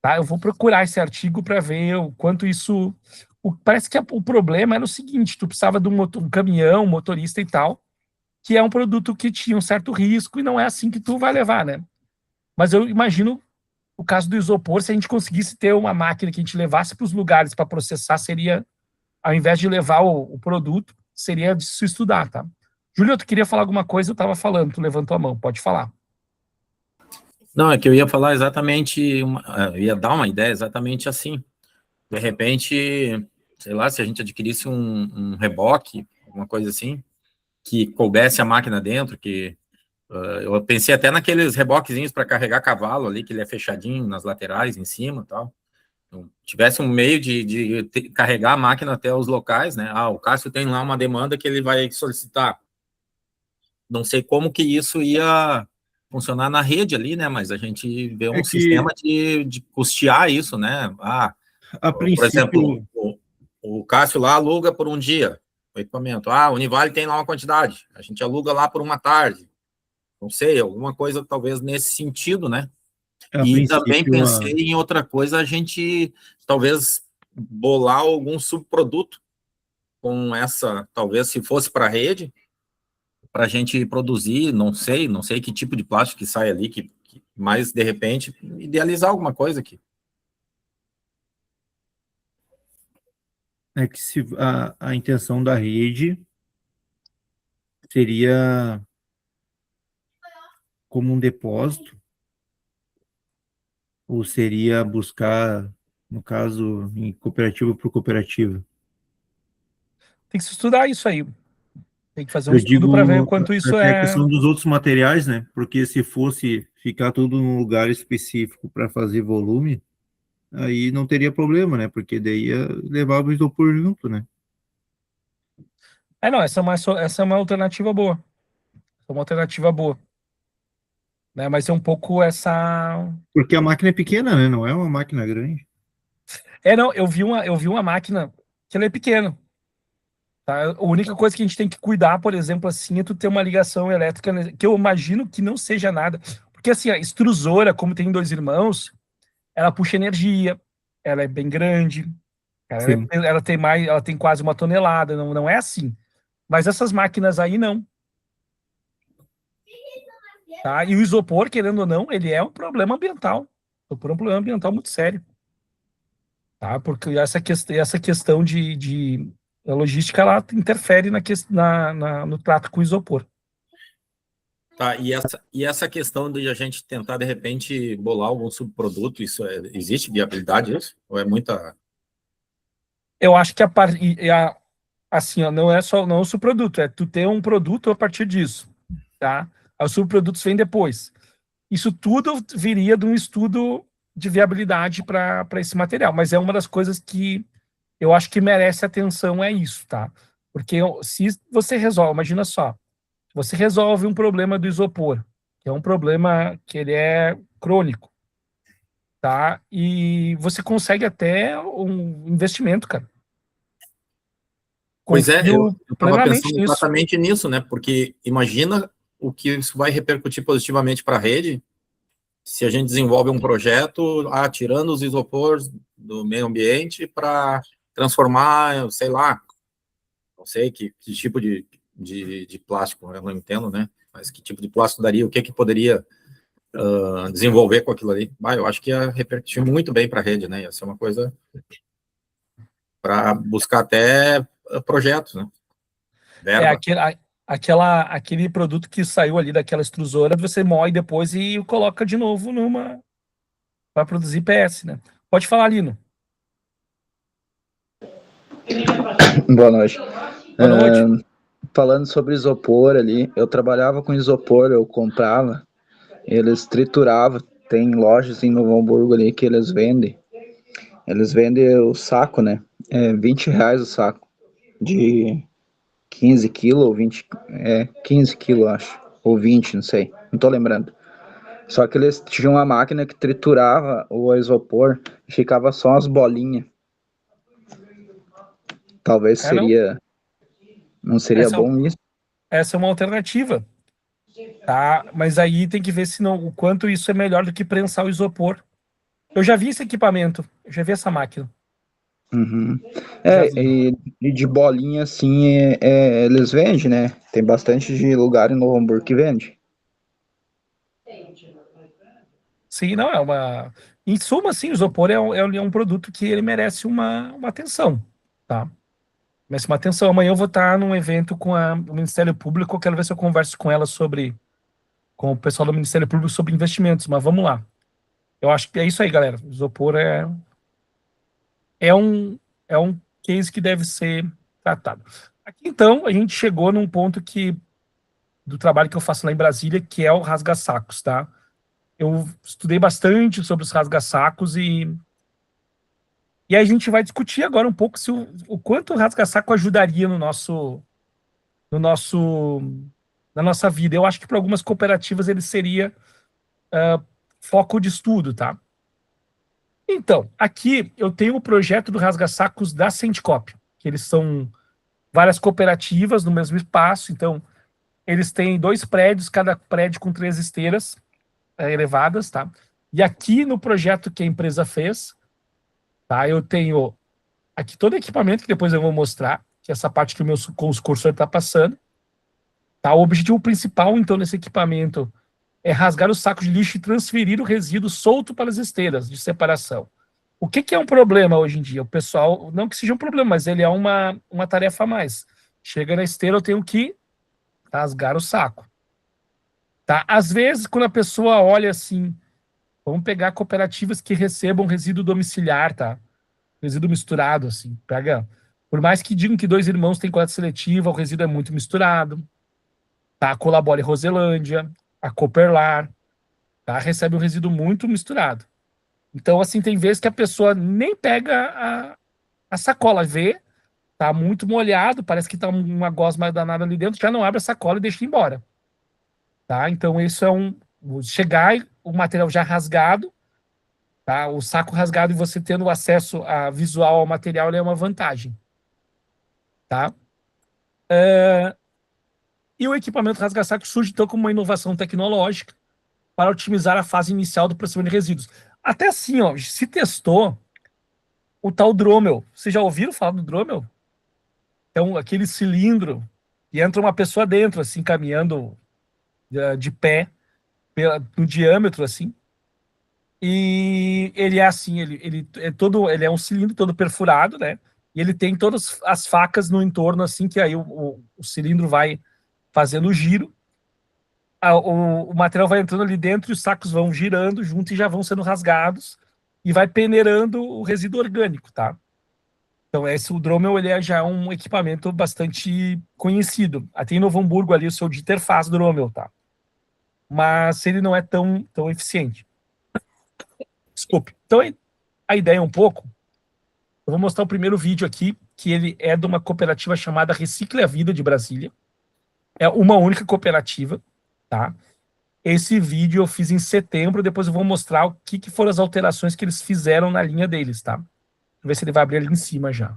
Tá? Eu vou procurar esse artigo para ver o quanto isso... Parece que o problema era o seguinte, tu precisava de um caminhão, um motorista e tal, que é um produto que tinha um certo risco e não é assim que tu vai levar, né? Mas eu imagino o caso do isopor, se a gente conseguisse ter uma máquina que a gente levasse para os lugares para processar, seria, ao invés de levar o produto, seria de se estudar, tá? Júlio, tu queria falar alguma coisa? Eu estava falando, tu levantou a mão, pode falar. Não, é que eu ia falar exatamente, eu ia dar uma ideia exatamente assim. De repente, sei lá, se a gente adquirisse um reboque, alguma coisa assim, que coubesse a máquina dentro, que eu pensei até naqueles reboquezinhos para carregar cavalo ali, que ele é fechadinho nas laterais, em cima e tal. Então, tivesse um meio de carregar a máquina até os locais, né? O Cássio tem lá uma demanda que ele vai solicitar. Não sei como que isso ia funcionar na rede ali, né? Mas a gente vê um sistema de custear isso, né? Por exemplo, o Cássio lá aluga por um dia o equipamento. O Univale tem lá uma quantidade. A gente aluga lá por uma tarde. Não sei, alguma coisa talvez nesse sentido, né? E também pensei em outra coisa, a gente talvez bolar algum subproduto com essa, talvez se fosse para a rede, para a gente produzir, não sei que tipo de plástico que sai ali, mas de repente idealizar alguma coisa aqui. É que a intenção da rede seria como um depósito, ou seria buscar, no caso, em cooperativa por cooperativa? Tem que se estudar isso aí. Tem que fazer um Eu estudo digo para ver o quanto isso até a é... questão dos outros materiais, né? Porque se fosse ficar tudo num lugar específico para fazer volume, aí não teria problema, né? Porque daí ia levar o isopor junto, né? Não, essa é uma alternativa boa. É uma alternativa boa. Né? Mas é um pouco essa... Porque a máquina é pequena, né? Não é uma máquina grande. Não, eu vi uma máquina que ela é pequena. Tá? A única coisa que a gente tem que cuidar, por exemplo, assim, é tu ter uma ligação elétrica, que eu imagino que não seja nada. Porque, assim, a extrusora, como tem Dois Irmãos, ela puxa energia, ela é bem grande, ela tem quase 1 tonelada, não é assim. Mas essas máquinas aí, não. tá? E o isopor, querendo ou não, ele é um problema ambiental. O isopor é um problema ambiental muito sério, tá? Porque essa questão de a logística, ela interfere no trato com o isopor. Tá, e essa questão de a gente tentar, de repente, bolar algum subproduto, existe viabilidade isso? Ou é muita... Eu acho que assim, ó, não é o subproduto, é tu ter um produto a partir disso, tá? Os subprodutos vêm depois. Isso tudo viria de um estudo de viabilidade para esse material, mas é uma das coisas que eu acho que merece atenção, é isso, tá? Porque se você resolve, imagina só, você resolve um problema do isopor, que é um problema que ele é crônico, tá? E você consegue até um investimento, cara. Pois é, eu Confio estava plenamente pensando nisso. exatamente nisso, né? Porque imagina o que isso vai repercutir positivamente para a rede se a gente desenvolve um projeto tirando os isopores do meio ambiente para transformar, sei lá, não sei que tipo de plástico, eu não entendo, né? Mas que tipo de plástico daria, o que poderia desenvolver com aquilo ali? Eu acho que ia repercutir muito bem para a rede, né? Ia ser uma coisa para buscar até projetos, né? É Verba. aquele produto que saiu ali daquela extrusora, você moe depois e coloca de novo para produzir PS, né? Pode falar, Lino. Boa noite. Boa noite. Falando sobre isopor ali, eu trabalhava com isopor, eu comprava, eles trituravam, tem lojas em Novo Hamburgo ali que eles vendem o saco, né? É R$ 20 o saco, de 15 quilos ou 20, 15 quilos acho, ou 20, não sei, não tô lembrando. Só que eles tinham uma máquina que triturava o isopor e ficava só as bolinhas. Talvez Não, não seria essa, bom isso? essa é uma alternativa, tá? Mas aí tem que ver se não, o quanto isso é melhor do que prensar o isopor. Eu já vi esse equipamento, eu já vi essa máquina. Uhum. Já vi. E de bolinha assim, eles vendem, né? Tem bastante de lugar em Novo Hamburgo que vende. Sim, não, é uma. Em suma, sim, o isopor é um produto que ele merece uma atenção, tá? Merece uma atenção. Amanhã eu vou estar num evento com o Ministério Público, eu quero ver se eu converso com ela com o pessoal do Ministério Público sobre investimentos, mas vamos lá. Eu acho que é isso aí, galera. O isopor é um, é um case que deve ser tratado. Aqui, então, a gente chegou num ponto do trabalho que eu faço lá em Brasília, que é o rasga-sacos, tá? Eu estudei bastante sobre os rasga-sacos e aí a gente vai discutir agora um pouco se o quanto o rasga-saco ajudaria no nosso, na nossa vida. Eu acho que para algumas cooperativas ele seria foco de estudo, tá? Então, aqui eu tenho o projeto do rasga-sacos da Sendicop, que eles são várias cooperativas no mesmo espaço, então eles têm 2 prédios, cada prédio com 3 esteiras elevadas, tá? E aqui no projeto que a empresa fez, tá? Eu tenho aqui todo o equipamento que depois eu vou mostrar, que é essa parte que o meu cursor está passando, tá? O objetivo principal, então, nesse equipamento é rasgar o saco de lixo e transferir o resíduo solto para as esteiras de separação. O que é um problema hoje em dia? O pessoal, não que seja um problema, mas ele é uma tarefa a mais. Chega na esteira, eu tenho que rasgar o saco. Tá? Às vezes, quando a pessoa olha assim, vamos pegar cooperativas que recebam resíduo domiciliar, tá? Resíduo misturado, assim. Pega. Por mais que digam que 2 irmãos têm coleta seletiva, o resíduo é muito misturado. Tá? A Colabore Roselândia, a Cooperlar, tá? Recebe um resíduo muito misturado. Então, assim, tem vezes que a pessoa nem pega a sacola, vê, tá muito molhado, parece que tá uma gosma danada ali dentro, já não abre a sacola e deixa ir embora. Tá? Então, isso é chegar o material já rasgado, tá? O saco rasgado e você tendo acesso visual ao material é uma vantagem. Tá? E o equipamento rasga-saco surge, então, como uma inovação tecnológica para otimizar a fase inicial do processamento de resíduos. Até assim, ó, se testou o tal Dromel. Vocês já ouviram falar do Dromel? É aquele cilindro e entra uma pessoa dentro, assim, caminhando de pé, no diâmetro, assim. E ele é assim, ele é um cilindro todo perfurado, né? E ele tem todas as facas no entorno, assim, que aí o cilindro vai fazendo o giro. O material vai entrando ali dentro e os sacos vão girando junto e já vão sendo rasgados e vai peneirando o resíduo orgânico, tá? Então, o Dromel, ele já é um equipamento bastante conhecido. Até em Novo Hamburgo ali, o seu Dieter faz Dromel, tá? Mas ele não é tão eficiente. Desculpe. Então, a ideia é um pouco... Eu vou mostrar o primeiro vídeo aqui, que ele é de uma cooperativa chamada Recicle a Vida de Brasília. É uma única cooperativa, tá? Esse vídeo eu fiz em setembro, depois eu vou mostrar o que foram as alterações que eles fizeram na linha deles, tá? Vamos ver se ele vai abrir ali em cima já.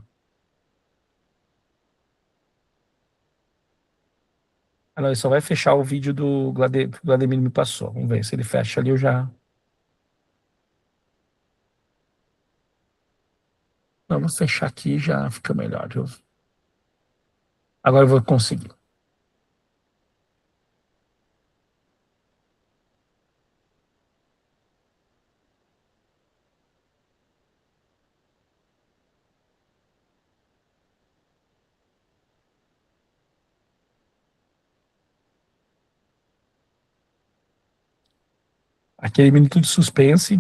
Ah, não, ele só vai fechar o vídeo que o Vladimir me passou. Vamos ver se ele fecha ali, eu já... Não, vou fechar aqui, já fica melhor. Agora eu vou conseguir. Aquele minuto de suspense.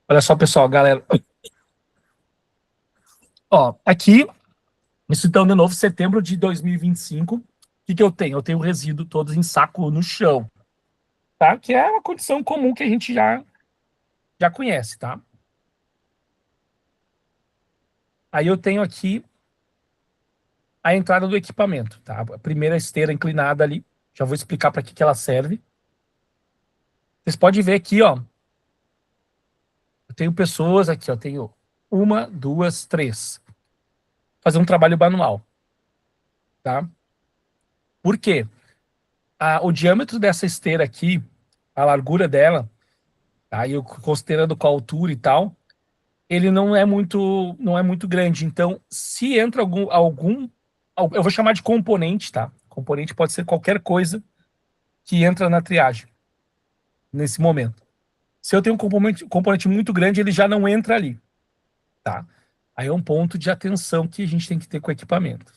Olha só, pessoal, galera. Ó, aqui, isso então, de novo, setembro de 2025. O que eu tenho? Eu tenho o resíduo todos em saco no chão, tá? Que é uma condição comum que a gente já conhece, tá? Aí eu tenho aqui a entrada do equipamento, tá? A primeira esteira inclinada ali. Já vou explicar para que ela serve. Vocês podem ver aqui, ó. Eu tenho pessoas aqui, ó. Tenho uma, duas, três. Fazer um trabalho manual, tá? Por quê? O diâmetro dessa esteira aqui, a largura dela, tá? E eu considerando com a altura e tal, ele não é muito grande. Então, se entra eu vou chamar de componente, tá? Componente pode ser qualquer coisa que entra na triagem nesse momento. Se eu tenho um componente muito grande, ele já não entra ali, tá? Aí é um ponto de atenção que a gente tem que ter com o equipamento.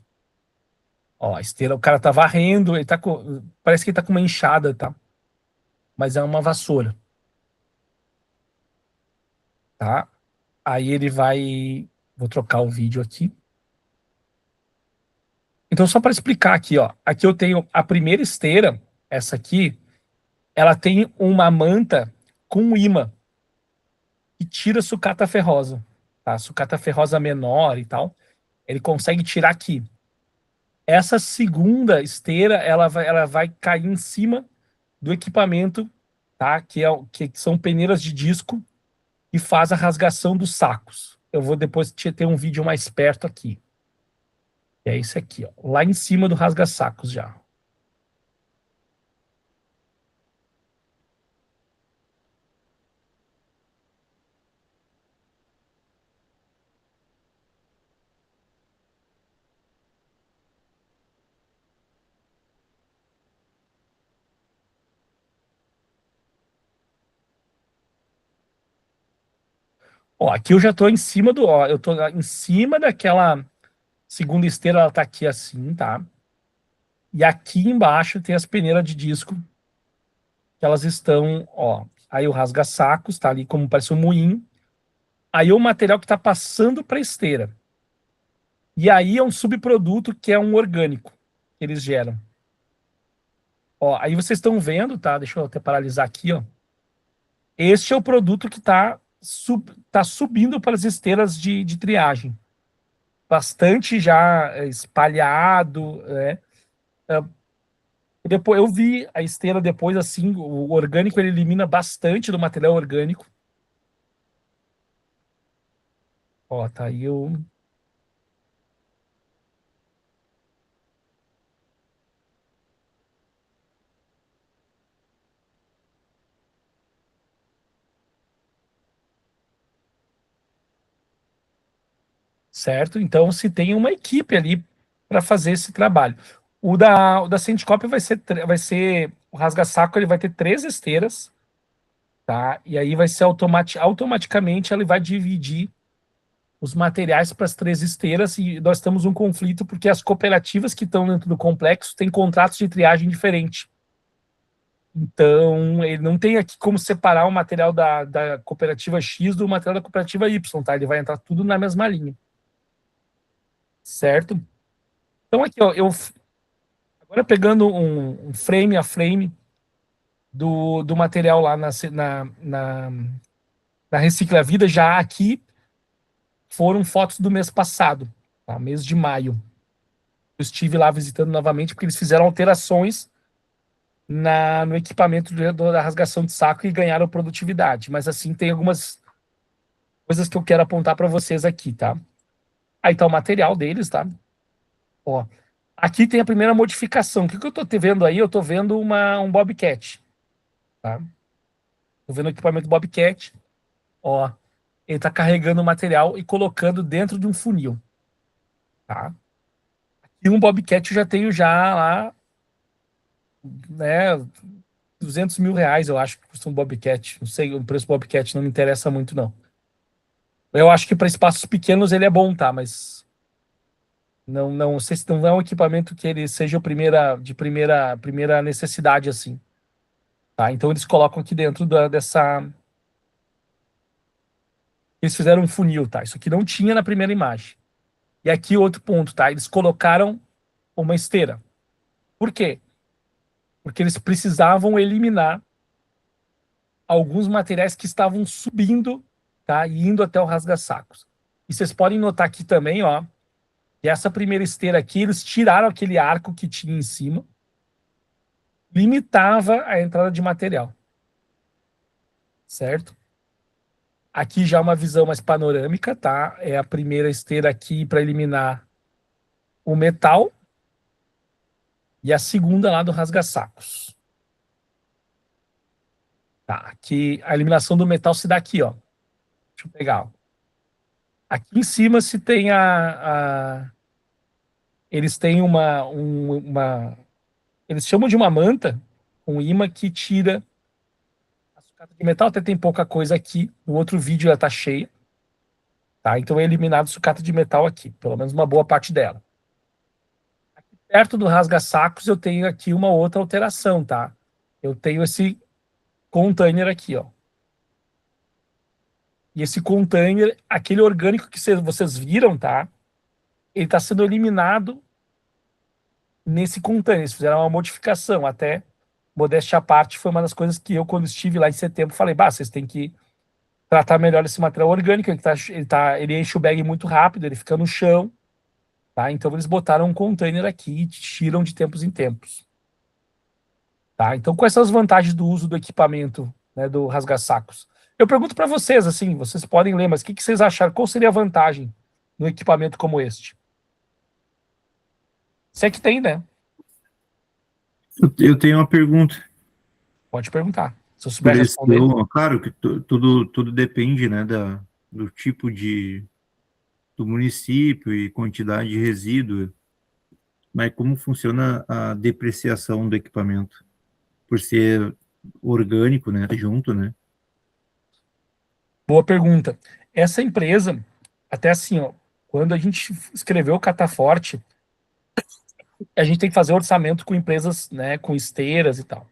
Ó, a esteira, o cara tá varrendo, parece que ele tá com uma enxada, tá? Mas é uma vassoura, tá? Aí ele vai... Vou trocar o vídeo aqui. Então, só para explicar aqui, ó. Aqui eu tenho a primeira esteira, essa aqui, ela tem uma manta com imã que tira sucata ferrosa, tá? Sucata ferrosa menor e tal. Ele consegue tirar aqui. Essa segunda esteira, ela vai cair em cima do equipamento, tá? Que são peneiras de disco e faz a rasgação dos sacos. Eu vou depois ter um vídeo mais perto aqui. É esse aqui, ó. Lá em cima do rasga-sacos já. Ó, aqui eu já estou em cima eu tô em cima daquela segunda esteira, ela tá aqui assim, tá? E aqui embaixo tem as peneiras de disco, que elas estão, ó. Aí o rasga-sacos tá ali como parece um moinho. Aí o material que tá passando para a esteira. E aí é um subproduto que é um orgânico que eles geram. Ó, aí vocês estão vendo, tá? Deixa eu até paralisar aqui, ó. Este é o produto que tá subindo para as esteiras de triagem. Bastante já espalhado, né? Depois eu vi a esteira depois, assim, o orgânico ele elimina bastante do material orgânico. Ó, tá aí o... Certo? Então, se tem uma equipe ali para fazer esse trabalho. O da Sendicop vai ser o rasga-saco, ele vai ter 3 esteiras, tá? E aí vai ser automaticamente ele vai dividir os materiais para as 3 esteiras, e nós temos um conflito porque as cooperativas que estão dentro do complexo têm contratos de triagem diferentes. Então, ele não tem aqui como separar o material da cooperativa X do material da cooperativa Y, tá? Ele vai entrar tudo na mesma linha. Certo? Então, aqui, ó, agora pegando um frame a frame do material lá na Recicla Vida, já aqui foram fotos do mês passado, tá? Mês de maio. Eu estive lá visitando novamente porque eles fizeram alterações no equipamento da rasgação de saco e ganharam produtividade. Mas assim, tem algumas coisas que eu quero apontar para vocês aqui, tá? Aí tá o material deles, tá? Ó, aqui tem a primeira modificação. O que eu tô vendo aí? Eu tô vendo um Bobcat, tá? Tô vendo o equipamento Bobcat. Ó, ele tá carregando o material e colocando dentro de um funil, tá? E um Bobcat eu já tenho lá, né, 200 mil reais, eu acho que custa um Bobcat. Não sei, o preço do Bobcat não me interessa muito, não. Eu acho que para espaços pequenos ele é bom, tá? Mas não sei se não é um equipamento que ele seja de primeira necessidade, assim. Tá? Então eles colocam aqui dentro dessa... Eles fizeram um funil, tá? Isso aqui não tinha na primeira imagem. E aqui outro ponto, tá? Eles colocaram uma esteira. Por quê? Porque eles precisavam eliminar alguns materiais que estavam subindo, tá? E indo até o rasga-sacos. E vocês podem notar aqui também, ó, que essa primeira esteira aqui, eles tiraram aquele arco que tinha em cima, limitava a entrada de material. Certo? Aqui já uma visão mais panorâmica, tá? É a primeira esteira aqui para eliminar o metal e a segunda lá do rasga-sacos. Tá, aqui a eliminação do metal se dá aqui, ó. Deixa eu pegar, ó. Aqui em cima se tem eles têm eles chamam de uma manta com imã que tira a sucata de metal. Até tem pouca coisa aqui. No outro vídeo ela tá cheia. Tá? Então é eliminado sucata de metal aqui, pelo menos uma boa parte dela. Aqui perto do rasga-sacos eu tenho aqui uma outra alteração, tá? Eu tenho esse container aqui, ó. E esse container, aquele orgânico que vocês viram, tá? Ele está sendo eliminado nesse container. Eles fizeram uma modificação. Até, modéstia à parte, foi uma das coisas que eu, quando estive lá em setembro, falei, vocês têm que tratar melhor esse material orgânico. Ele enche o bag muito rápido, ele fica no chão. Tá? Então, eles botaram um container aqui e tiram de tempos em tempos. Tá? Então, quais são as vantagens do uso do equipamento, né, do rasga-sacos? Eu pergunto para vocês, assim, vocês podem ler, mas o que vocês acharam? Qual seria a vantagem no equipamento como este? Se é que tem, né? Eu tenho uma pergunta. Pode perguntar. Se eu souber Por responder. Claro que tudo depende, né, do tipo do município e quantidade de resíduo, mas como funciona a depreciação do equipamento? Por ser orgânico, né, junto, né? Boa pergunta. Essa empresa, até assim, ó, quando a gente escreveu o Cataforte, a gente tem que fazer orçamento com empresas, né, com esteiras e tal.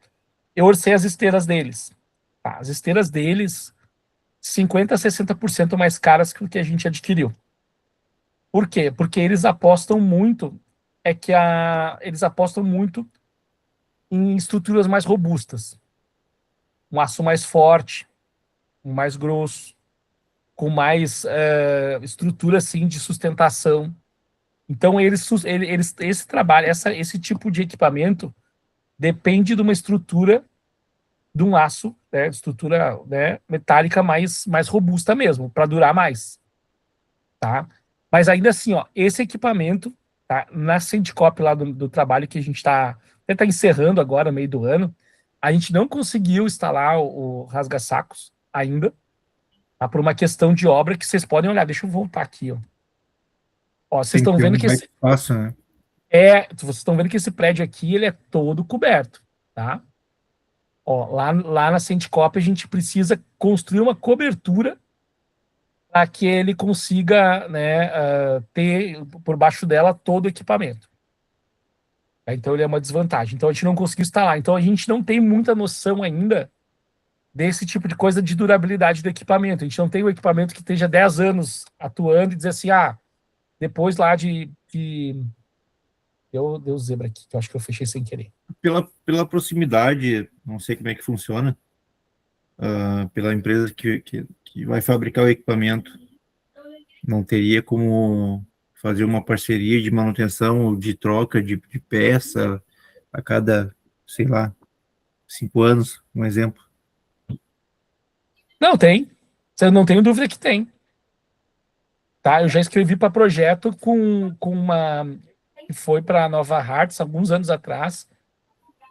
Eu orcei as esteiras deles. Tá? As esteiras deles, 50% a 60% mais caras que o que a gente adquiriu. Por quê? Porque eles apostam muito, eles apostam muito em estruturas mais robustas. Um aço mais forte, um mais grosso, com mais estrutura assim, de sustentação. Então, esse trabalho, esse tipo de equipamento depende de uma estrutura, de um aço, né, estrutura, né, metálica mais robusta mesmo, para durar mais. Tá? Mas ainda assim, ó, esse equipamento, tá, na Sendicop lá do trabalho que a gente está encerrando agora, no meio do ano, a gente não conseguiu instalar o rasga-sacos ainda, tá, por uma questão de obra que vocês podem olhar. Deixa eu voltar aqui, ó. Ó, vocês estão vendo que espaço, né? Vocês estão vendo que esse prédio aqui, ele é todo coberto, tá? Ó, lá na Centicop, a gente precisa construir uma cobertura para que ele consiga, né, ter por baixo dela todo o equipamento. Então, ele é uma desvantagem. Então, a gente não conseguiu instalar. Então, a gente não tem muita noção ainda desse tipo de coisa de durabilidade do equipamento. A gente não tem um equipamento que esteja 10 anos atuando e dizer assim, depois lá Deu zebra aqui, que eu acho que eu fechei sem querer. Pela proximidade, não sei como é que funciona, pela empresa que vai fabricar o equipamento, não teria como fazer uma parceria de manutenção ou de troca de peça a cada, sei lá, 5 anos, um exemplo. Não, tem. Eu não tenho dúvida que tem. Tá? Eu já escrevi para projeto com uma que foi para a Nova Hartz alguns anos atrás,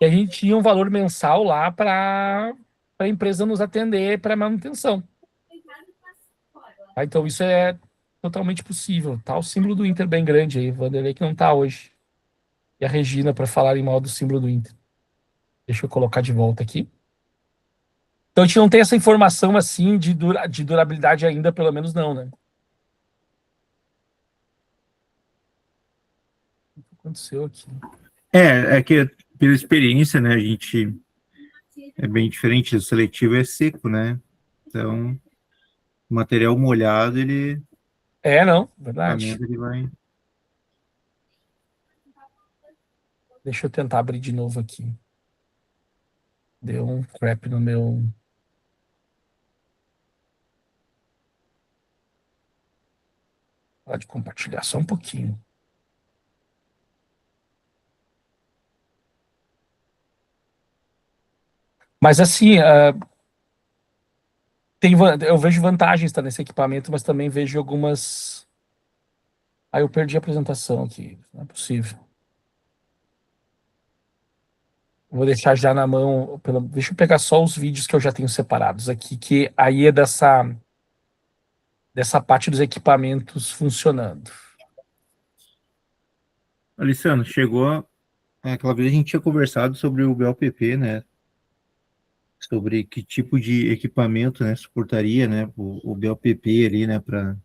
e a gente tinha um valor mensal lá para a empresa nos atender para manutenção. Tá? Então isso é totalmente possível. Tá o símbolo do Inter bem grande aí, Vanderlei que não tá hoje. E a Regina para falarem mal do símbolo do Inter. Deixa eu colocar de volta aqui. Então a gente não tem essa informação assim de durabilidade ainda, pelo menos não, né? O que aconteceu aqui? É que pela experiência, né, a gente é bem diferente, o seletivo é seco, né? Então, o material molhado, Não, o verdade. equipamento, ele vai... Deixa eu tentar abrir de novo aqui. Deu um crap no meu... Pode compartilhar só um pouquinho. Mas assim, eu vejo vantagens nesse equipamento, mas também vejo algumas... eu perdi a apresentação aqui. Não é possível. Vou deixar já na mão. Deixa eu pegar só os vídeos que eu já tenho separados aqui, que aí é dessa parte dos equipamentos funcionando. Alessandro, chegou aquela vez a gente tinha conversado sobre o BOPP, né? Sobre que tipo de equipamento, né, suportaria, né, o BOPP ali, né, para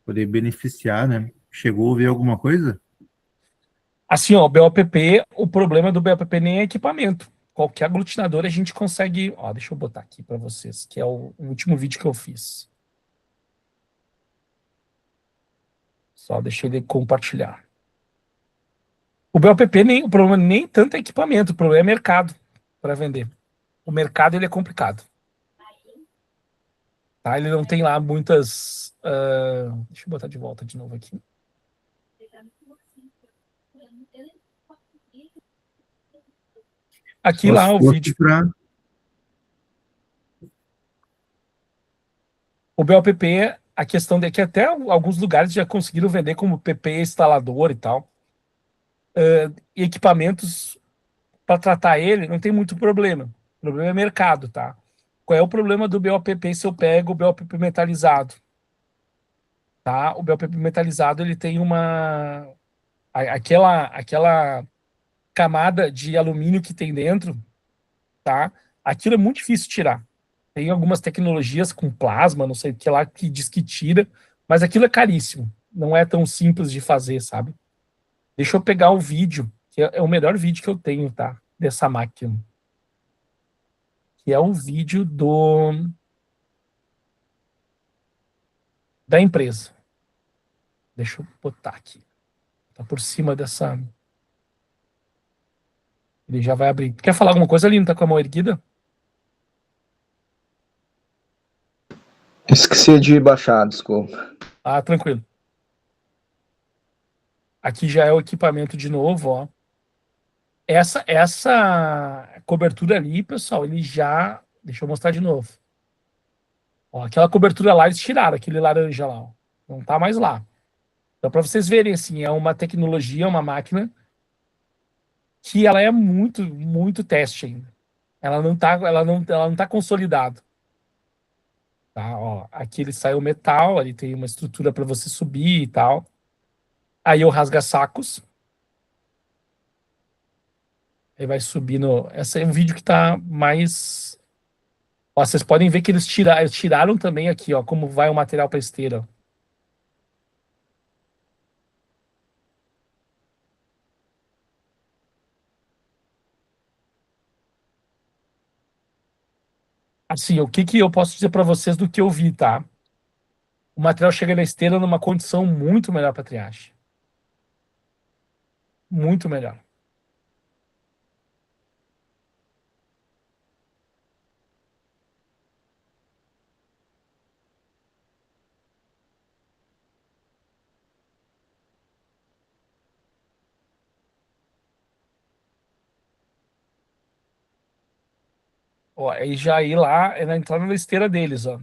poder beneficiar, né? Chegou a ver alguma coisa? Assim, ó, o problema do BOPP nem é equipamento. Qualquer aglutinador a gente consegue. Ó, deixa eu botar aqui para vocês, que é o último vídeo que eu fiz. Só deixei ele compartilhar. O BOPP, o problema nem tanto é equipamento, o problema é mercado para vender. O mercado ele é complicado. Tá? Ele não tem lá muitas. Deixa eu botar de volta de novo aqui. Aqui Só lá se o fosse vídeo. O BOPP, a questão de que até alguns lugares já conseguiram vender como PP instalador e tal. E equipamentos para tratar ele não tem muito problema. O problema é mercado, tá? Qual é o problema do BOPP se eu pego o BOPP metalizado? Tá? O BOPP metalizado ele tem aquela camada de alumínio que tem dentro, tá? Aquilo é muito difícil tirar. Tem algumas tecnologias com plasma, não sei o que lá, que diz que tira, mas aquilo é caríssimo. Não é tão simples de fazer, sabe? Deixa eu pegar o vídeo, que é o melhor vídeo que eu tenho, tá? Dessa máquina. Que é o vídeo da empresa. Deixa eu botar aqui. Tá por cima dessa... Ele já vai abrir. Quer falar alguma coisa ali? Não tá com a mão erguida? Esqueci de baixar, desculpa. Tranquilo. Aqui já é o equipamento de novo, ó. Essa cobertura ali, pessoal, ele já... Deixa eu mostrar de novo. Ó, aquela cobertura lá, eles tiraram, aquele laranja lá, ó. Não tá mais lá. Então, para vocês verem, assim, é uma tecnologia, uma máquina que ela é muito, muito teste ainda. Ela não tá consolidada. Tá, ó, aqui ele sai o metal, ali tem uma estrutura para você subir e tal. Aí eu rasga sacos, Ele vai subindo. Esse é um vídeo que tá mais. Ó, vocês podem ver que eles tiraram também aqui, ó, como vai o material para esteira. Assim, o que eu posso dizer para vocês do que eu vi, tá? O material chega na esteira numa condição muito melhor para triagem. Muito melhor. Ó, aí já ir lá é na entrada na esteira deles, ó.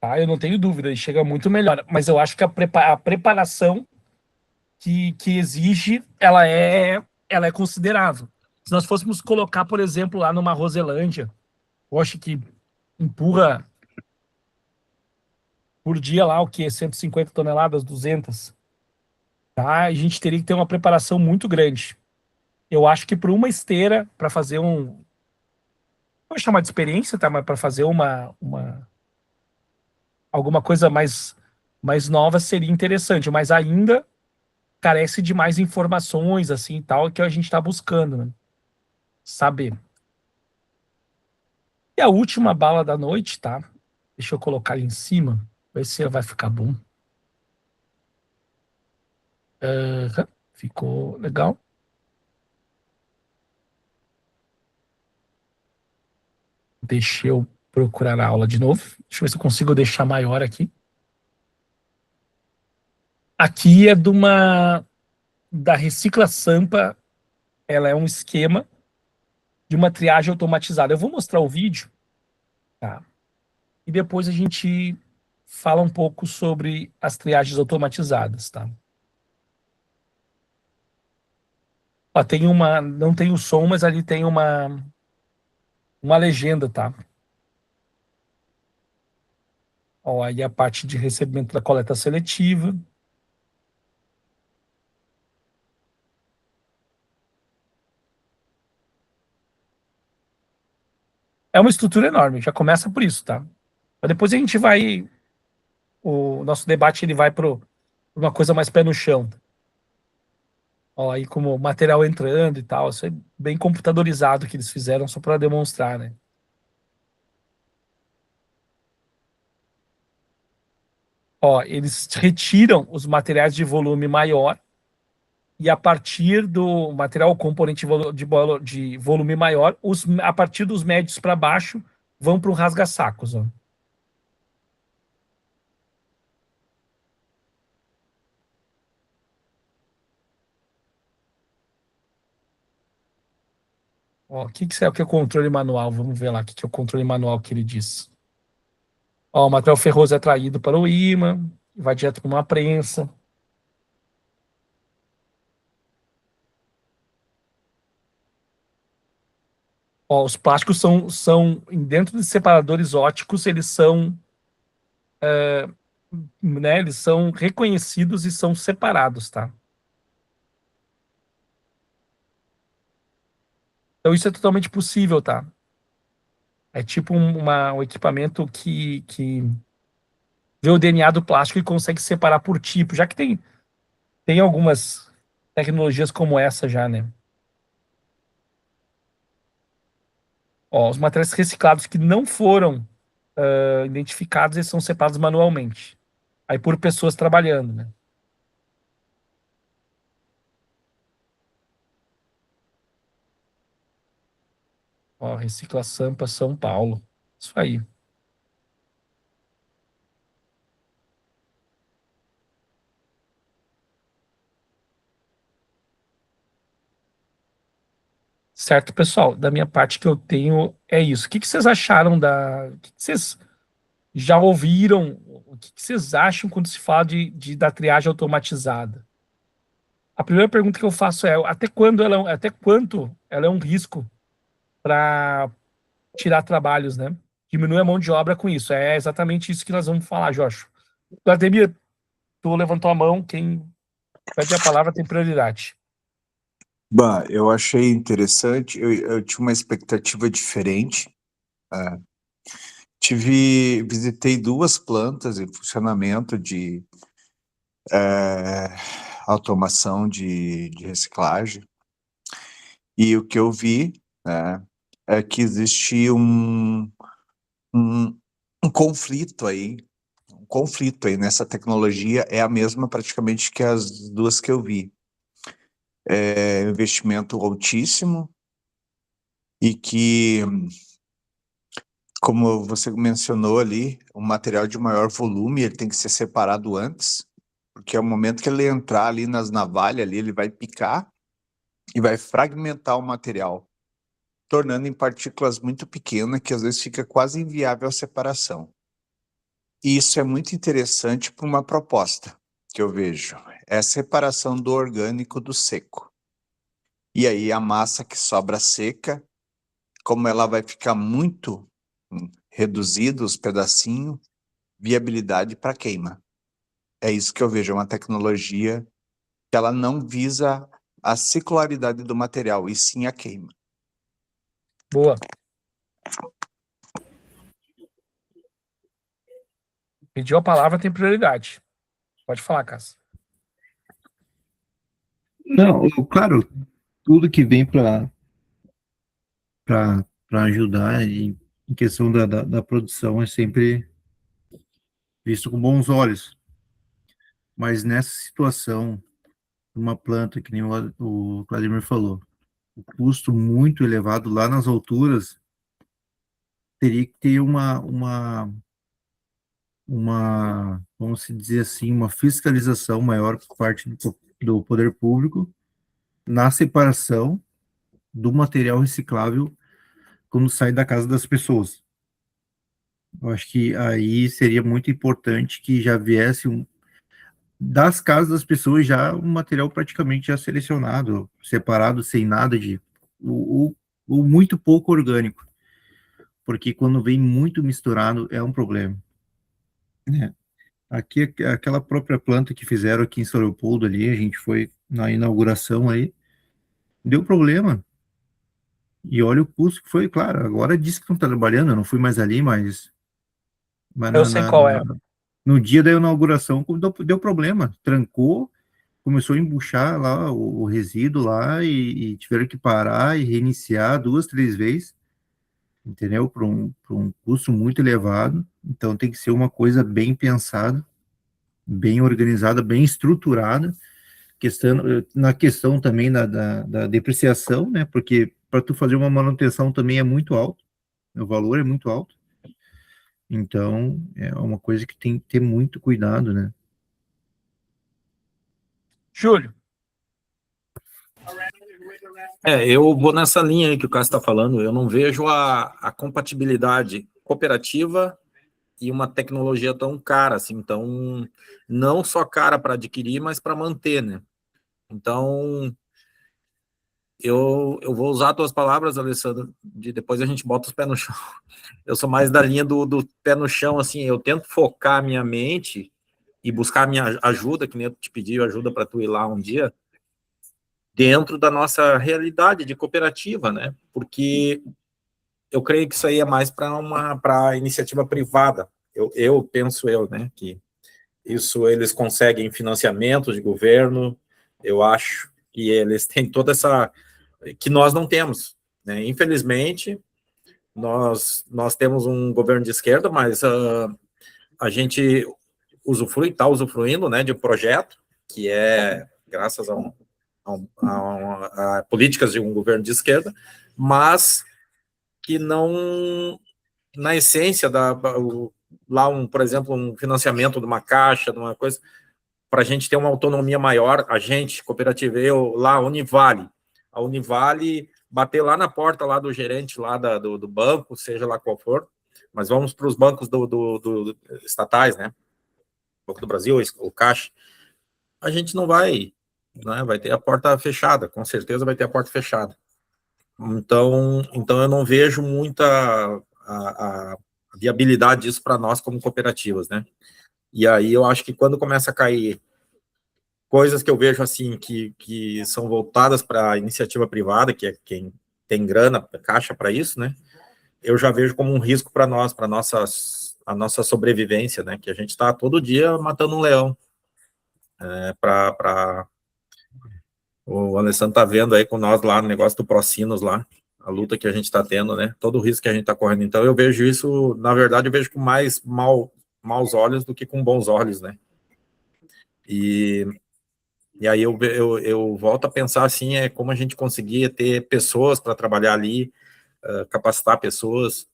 Tá? Eu não tenho dúvida, ele chega muito melhor. Mas eu acho que a preparação que exige, ela é considerável. Se nós fôssemos colocar, por exemplo, lá numa Roselândia, eu acho que empurra por dia lá o quê? 150 toneladas, 200. Tá? A gente teria que ter uma preparação muito grande. Eu acho que para uma esteira, para fazer um. Vou chamar de experiência, tá? Mas para fazer alguma coisa mais nova seria interessante, mas ainda carece de mais informações, assim, tal, que a gente está buscando, né? Saber. E a última bala da noite, tá? Deixa eu colocar ali em cima, ver se vai ficar bom. Ficou legal. Deixa eu procurar a aula de novo. Deixa eu ver se eu consigo deixar maior aqui. Aqui é da Recicla Sampa. Ela é um esquema de uma triagem automatizada. Eu vou mostrar o vídeo, tá? E depois a gente fala um pouco sobre as triagens automatizadas, tá? Ó, não tem o som, mas ali tem uma legenda, tá? Ó, aí a parte de recebimento da coleta seletiva. É uma estrutura enorme, já começa por isso, tá? Mas depois a gente vai, o nosso debate ele vai para uma coisa mais pé no chão. Ó, aí como o material entrando e tal, isso é bem computadorizado que eles fizeram só para demonstrar, né? Ó, eles retiram os materiais de volume maior e a partir do material componente de volume maior, a partir dos médios para baixo, vão para o rasga-sacos. Ó. Ó, o que é o que é o controle manual? Vamos ver lá o que é o controle manual que ele diz. Ó, o material ferroso é traído para o ímã, vai direto para uma prensa. Ó, os plásticos são dentro de separadores óticos, né, eles são reconhecidos e são separados, tá? Então isso é totalmente possível, tá? É tipo um equipamento que vê o DNA do plástico e consegue separar por tipo, já que tem algumas tecnologias como essa já, né? Ó, os materiais reciclados que não foram identificados, eles são separados manualmente. Aí por pessoas trabalhando, né? Ó, Recicla Sampa São Paulo. Isso aí. Certo, pessoal? Da minha parte que eu tenho é isso. O que vocês acharam O que vocês já ouviram? O que vocês acham quando se fala da triagem automatizada? A primeira pergunta que eu faço é até quanto ela é um risco para tirar trabalhos, né? Diminui a mão de obra com isso. É exatamente isso que nós vamos falar, Josh. Vladimir, Tu levantou a mão, quem pede a palavra tem prioridade. Bah, eu achei interessante, eu tinha uma expectativa diferente. Visitei 2 plantas em funcionamento de automação de reciclagem, e o que eu vi, né, é que existe um, um conflito aí, nessa tecnologia, é a mesma praticamente que as 2 que eu vi. É um investimento altíssimo e que, como você mencionou ali, um material de maior volume, ele tem que ser separado antes, porque é o momento que ele entrar ali nas navalhas, ali, ele vai picar e vai fragmentar o material, tornando em partículas muito pequenas, que às vezes fica quase inviável a separação. E isso é muito interessante para uma proposta que eu vejo, é a separação do orgânico do seco. E aí a massa que sobra seca, como ela vai ficar muito reduzida, os pedacinhos, viabilidade para queima. É isso que eu vejo, é uma tecnologia que ela não visa a circularidade do material, e sim a queima. Boa. Pediu a palavra, tem prioridade. Pode falar, Cássio. Não, claro, tudo que vem para ajudar em questão da produção é sempre visto com bons olhos. Mas nessa situação, uma planta, que nem o Vladimir falou, o custo muito elevado lá nas alturas, teria que ter vamos dizer assim, uma fiscalização maior por parte do poder público na separação do material reciclável quando sai da casa das pessoas. Eu acho que aí seria muito importante que já viesse das casas das pessoas já um material praticamente já selecionado, separado, sem nada de o muito pouco orgânico, porque quando vem muito misturado é um problema, né? Aqui, aquela própria planta que fizeram aqui em São Leopoldo ali, a gente foi na inauguração aí, deu problema. E olha o custo que foi, claro, agora disse que não está trabalhando, eu não fui mais ali, mas Eu sei qual é. no dia da inauguração deu problema, trancou, começou a embuchar lá o resíduo lá e tiveram que parar e reiniciar 2, 3 vezes, entendeu? Por um custo muito elevado. Então tem que ser uma coisa bem pensada, bem organizada, bem estruturada, na questão também da depreciação, né? Porque para tu fazer uma manutenção também é muito alto, o valor é muito alto. Então é uma coisa que tem que ter muito cuidado, né? Júlio. Eu vou nessa linha aí que o Cássio está falando. Eu não vejo a compatibilidade cooperativa e uma tecnologia tão cara, assim, tão não só cara para adquirir, mas para manter, né? Então, eu vou usar as tuas palavras, Alessandro, de depois a gente bota os pés no chão. Eu sou mais da linha do pé no chão, assim, eu tento focar minha mente e buscar minha ajuda, que nem eu te pedi ajuda para tu ir lá um dia, dentro da nossa realidade de cooperativa, né? Porque eu creio que isso aí é mais para iniciativa privada. Eu penso, né, que isso eles conseguem financiamentos de governo, eu acho que eles têm toda essa que nós não temos, né? Infelizmente, nós temos um governo de esquerda, mas a gente está usufruindo, né, de um projeto que é graças a políticas de um governo de esquerda, mas que não, na essência, lá, por exemplo, um financiamento de uma caixa, de uma coisa, para a gente ter uma autonomia maior, a gente, cooperativa, lá, a Univale, bater lá na porta lá do gerente lá do banco, seja lá qual for, mas vamos para os bancos do estatais, né? Banco do Brasil, o Caixa, a gente não vai, né? Vai ter a porta fechada, com certeza vai ter a porta fechada. Então eu não vejo muita a viabilidade disso para nós como cooperativas, né? E aí eu acho que quando começa a cair coisas que eu vejo assim que são voltadas para a iniciativa privada, que é quem tem grana, caixa para isso, né? Eu já vejo como um risco para nós, para a nossa sobrevivência, né? Que a gente está todo dia matando um leão. O Alessandro está vendo aí com nós lá no negócio do Procinos lá, a luta que a gente está tendo, né? Todo o risco que a gente está correndo. Então eu vejo isso, na verdade, eu vejo com mais maus olhos do que com bons olhos, né? E aí eu volto a pensar assim, como a gente conseguia ter pessoas para trabalhar ali, capacitar pessoas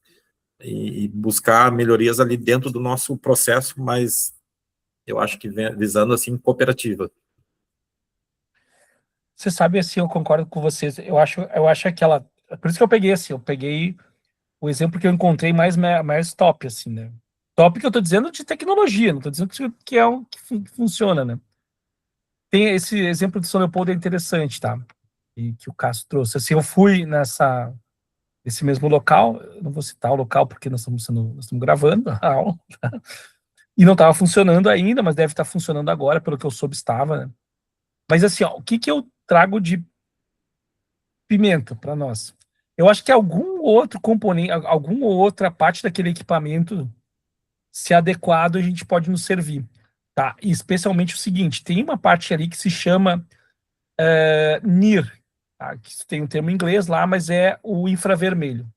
e buscar melhorias ali dentro do nosso processo, mas eu acho que visando assim cooperativa. Você sabe, assim, eu concordo com vocês. Eu acho aquela. Por isso que eu peguei, assim, eu peguei o exemplo que eu encontrei mais top, assim, né? Top que eu tô dizendo de tecnologia, não tô dizendo que é o que funciona, né? Tem esse exemplo de São Leopoldo é interessante, tá? E que o Cássio trouxe. Assim, eu fui nesse mesmo local, eu não vou citar o local porque nós estamos gravando a aula, e não estava funcionando ainda, mas deve estar funcionando agora, pelo que eu soube, estava, né? Mas assim, ó, o que eu trago de pimenta para nós? Eu acho que algum outro componente, alguma outra parte daquele equipamento, se adequado, a gente pode nos servir, tá? E especialmente o seguinte, tem uma parte ali que se chama NIR, tá? Que tem um termo em inglês lá, mas é o infravermelho.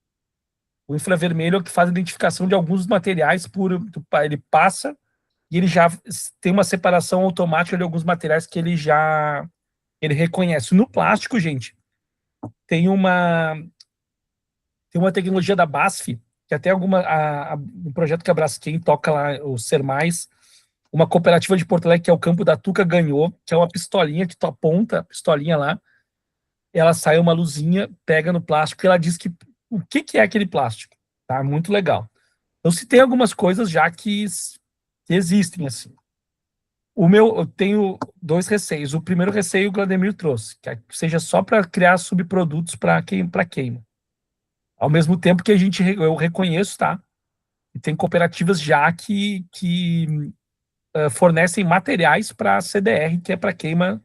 O infravermelho é o que faz a identificação de alguns materiais ele passa e ele já tem uma separação automática de alguns materiais que ele reconhece. No plástico, gente, tem uma tecnologia da BASF, que até um projeto que a Braskem toca lá, o Ser Mais, uma cooperativa de Porto Alegre, que é o Campo da Tuca, ganhou, que é uma pistolinha que tu aponta, a pistolinha lá, ela sai uma luzinha, pega no plástico e ela diz o que é aquele plástico. Tá? Muito legal. Então, se tem algumas coisas já que existem, assim. Eu tenho dois receios. O primeiro receio o Vladimir trouxe, que seja só para criar subprodutos para queima. Ao mesmo tempo que eu reconheço, tá? E tem cooperativas já que fornecem materiais para CDR, que é para queima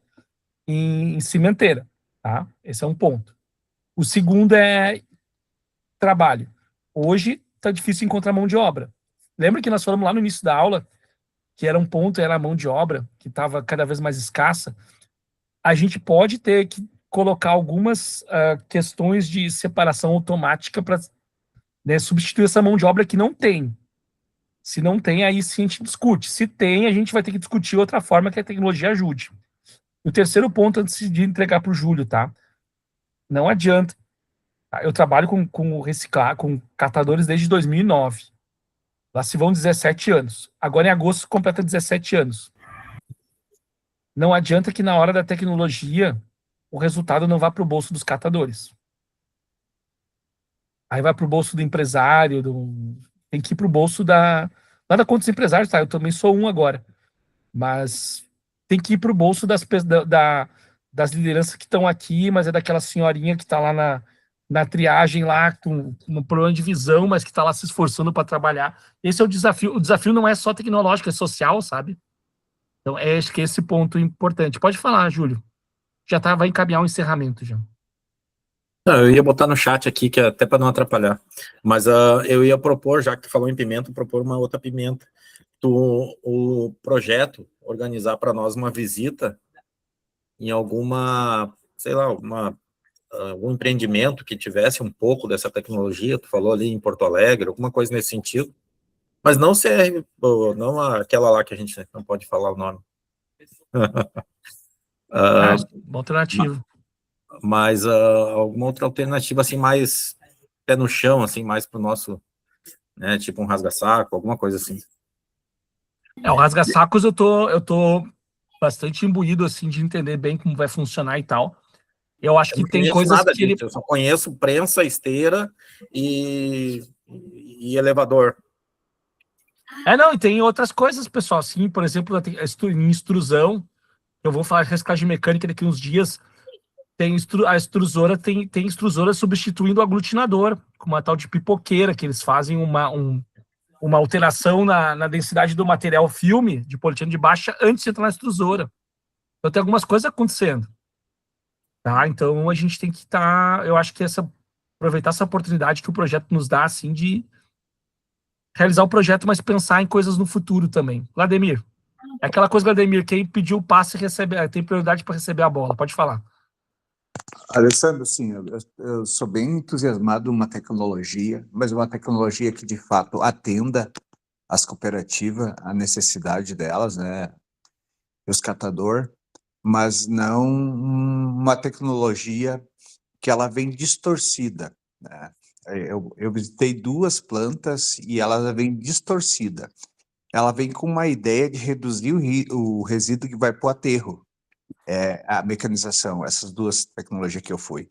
em cimenteira, tá? Esse é um ponto. O segundo é trabalho. Hoje está difícil encontrar mão de obra. Lembra que nós falamos lá no início da aula que era um ponto, era a mão de obra, que estava cada vez mais escassa? A gente pode ter que colocar algumas questões de separação automática para, né, substituir essa mão de obra que não tem. Se não tem, aí sim a gente discute. Se tem, a gente vai ter que discutir outra forma que a tecnologia ajude. O terceiro ponto, antes de entregar para o Júlio, tá? Não adianta. Eu trabalho com catadores desde 2009. Lá se vão 17 anos. Agora em agosto completa 17 anos. Não adianta que na hora da tecnologia o resultado não vá para o bolso dos catadores. Aí vai para o bolso do empresário, tem que ir para o bolso nada contra os empresários, tá? Eu também sou um agora. Mas tem que ir para o bolso das lideranças que estão aqui, mas é daquela senhorinha que está lá na triagem lá, com um problema de visão, mas que está lá se esforçando para trabalhar. Esse é o desafio. O desafio não é só tecnológico, é social, sabe? Então, acho que esse ponto é importante. Pode falar, Júlio. Vai encaminhar o encerramento já. Não, eu ia botar no chat aqui, que é até para não atrapalhar. Mas eu ia propor, já que tu falou em pimenta, propor uma outra pimenta. O projeto organizar para nós uma visita em alguma, sei lá, algum empreendimento que tivesse um pouco dessa tecnologia. Tu falou ali em Porto Alegre, alguma coisa nesse sentido. Mas não não aquela lá que a gente não pode falar o nome. Uma alternativa. Mas alguma outra alternativa, assim, mais pé no chão, assim, mais pro nosso, né, tipo um rasga-saco, alguma coisa assim. O rasga-sacos eu tô bastante imbuído, assim, de entender bem como vai funcionar e tal. Eu acho que tem coisas nada que disso, eu só conheço prensa, esteira e elevador. Não, e tem outras coisas, pessoal, assim, por exemplo, em extrusão, eu vou falar de reciclagem mecânica daqui uns dias, a extrusora tem extrusora substituindo o aglutinador, com uma tal de pipoqueira, que eles fazem uma alteração na densidade do material filme de polietileno de baixa antes de entrar na extrusora. Então tem algumas coisas acontecendo. Tá? Então a gente tem que estar, eu acho que aproveitar essa oportunidade que o projeto nos dá, assim, de realizar o projeto, mas pensar em coisas no futuro também. Vladimir, é aquela coisa, Vladimir, quem pediu o passe tem prioridade para receber a bola. Pode falar. Alessandro, sim, eu sou bem entusiasmado uma tecnologia, mas uma tecnologia que de fato atenda as cooperativas, a necessidade delas, né, os catadores, mas não uma tecnologia que ela vem distorcida, né? Eu visitei 2 plantas e ela vem distorcida. Ela vem com uma ideia de reduzir o resíduo que vai para o aterro. A mecanização, essas 2 tecnologias que eu fui.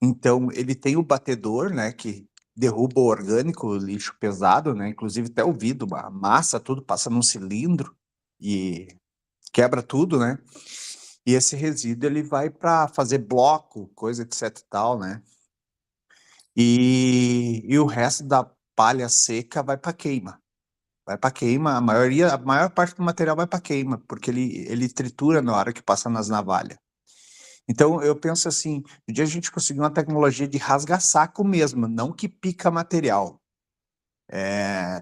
Então, ele tem o batedor, né, que derruba o orgânico, o lixo pesado, né, inclusive até o vidro, a massa, tudo passa num cilindro e quebra tudo, né, e esse resíduo ele vai para fazer bloco, coisa etc e tal, né, e o resto da palha seca vai para queima. Vai para queima, a maior parte do material vai para queima, porque ele tritura na hora que passa nas navalhas. Então, eu penso assim, um dia a gente conseguir uma tecnologia de rasga-saco mesmo, não que pica material.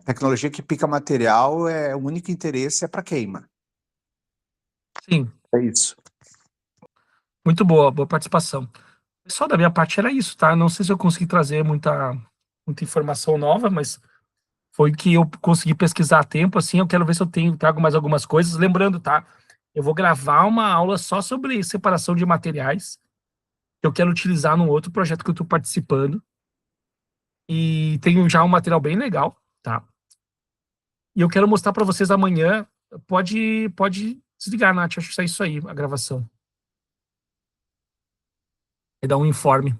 Tecnologia que pica material, o único interesse é para queima. Sim, É isso. muito boa participação. Só da minha parte era isso, tá? Não sei se eu consegui trazer muita informação nova, mas foi que eu consegui pesquisar a tempo, assim. Eu quero ver se eu trago mais algumas coisas. Lembrando, tá? Eu vou gravar uma aula só sobre separação de materiais, que eu quero utilizar num outro projeto que eu estou participando. E tenho já um material bem legal, tá? E eu quero mostrar para vocês amanhã. Pode desligar, Nath. Acho que é isso aí, a gravação. Vai dar um informe.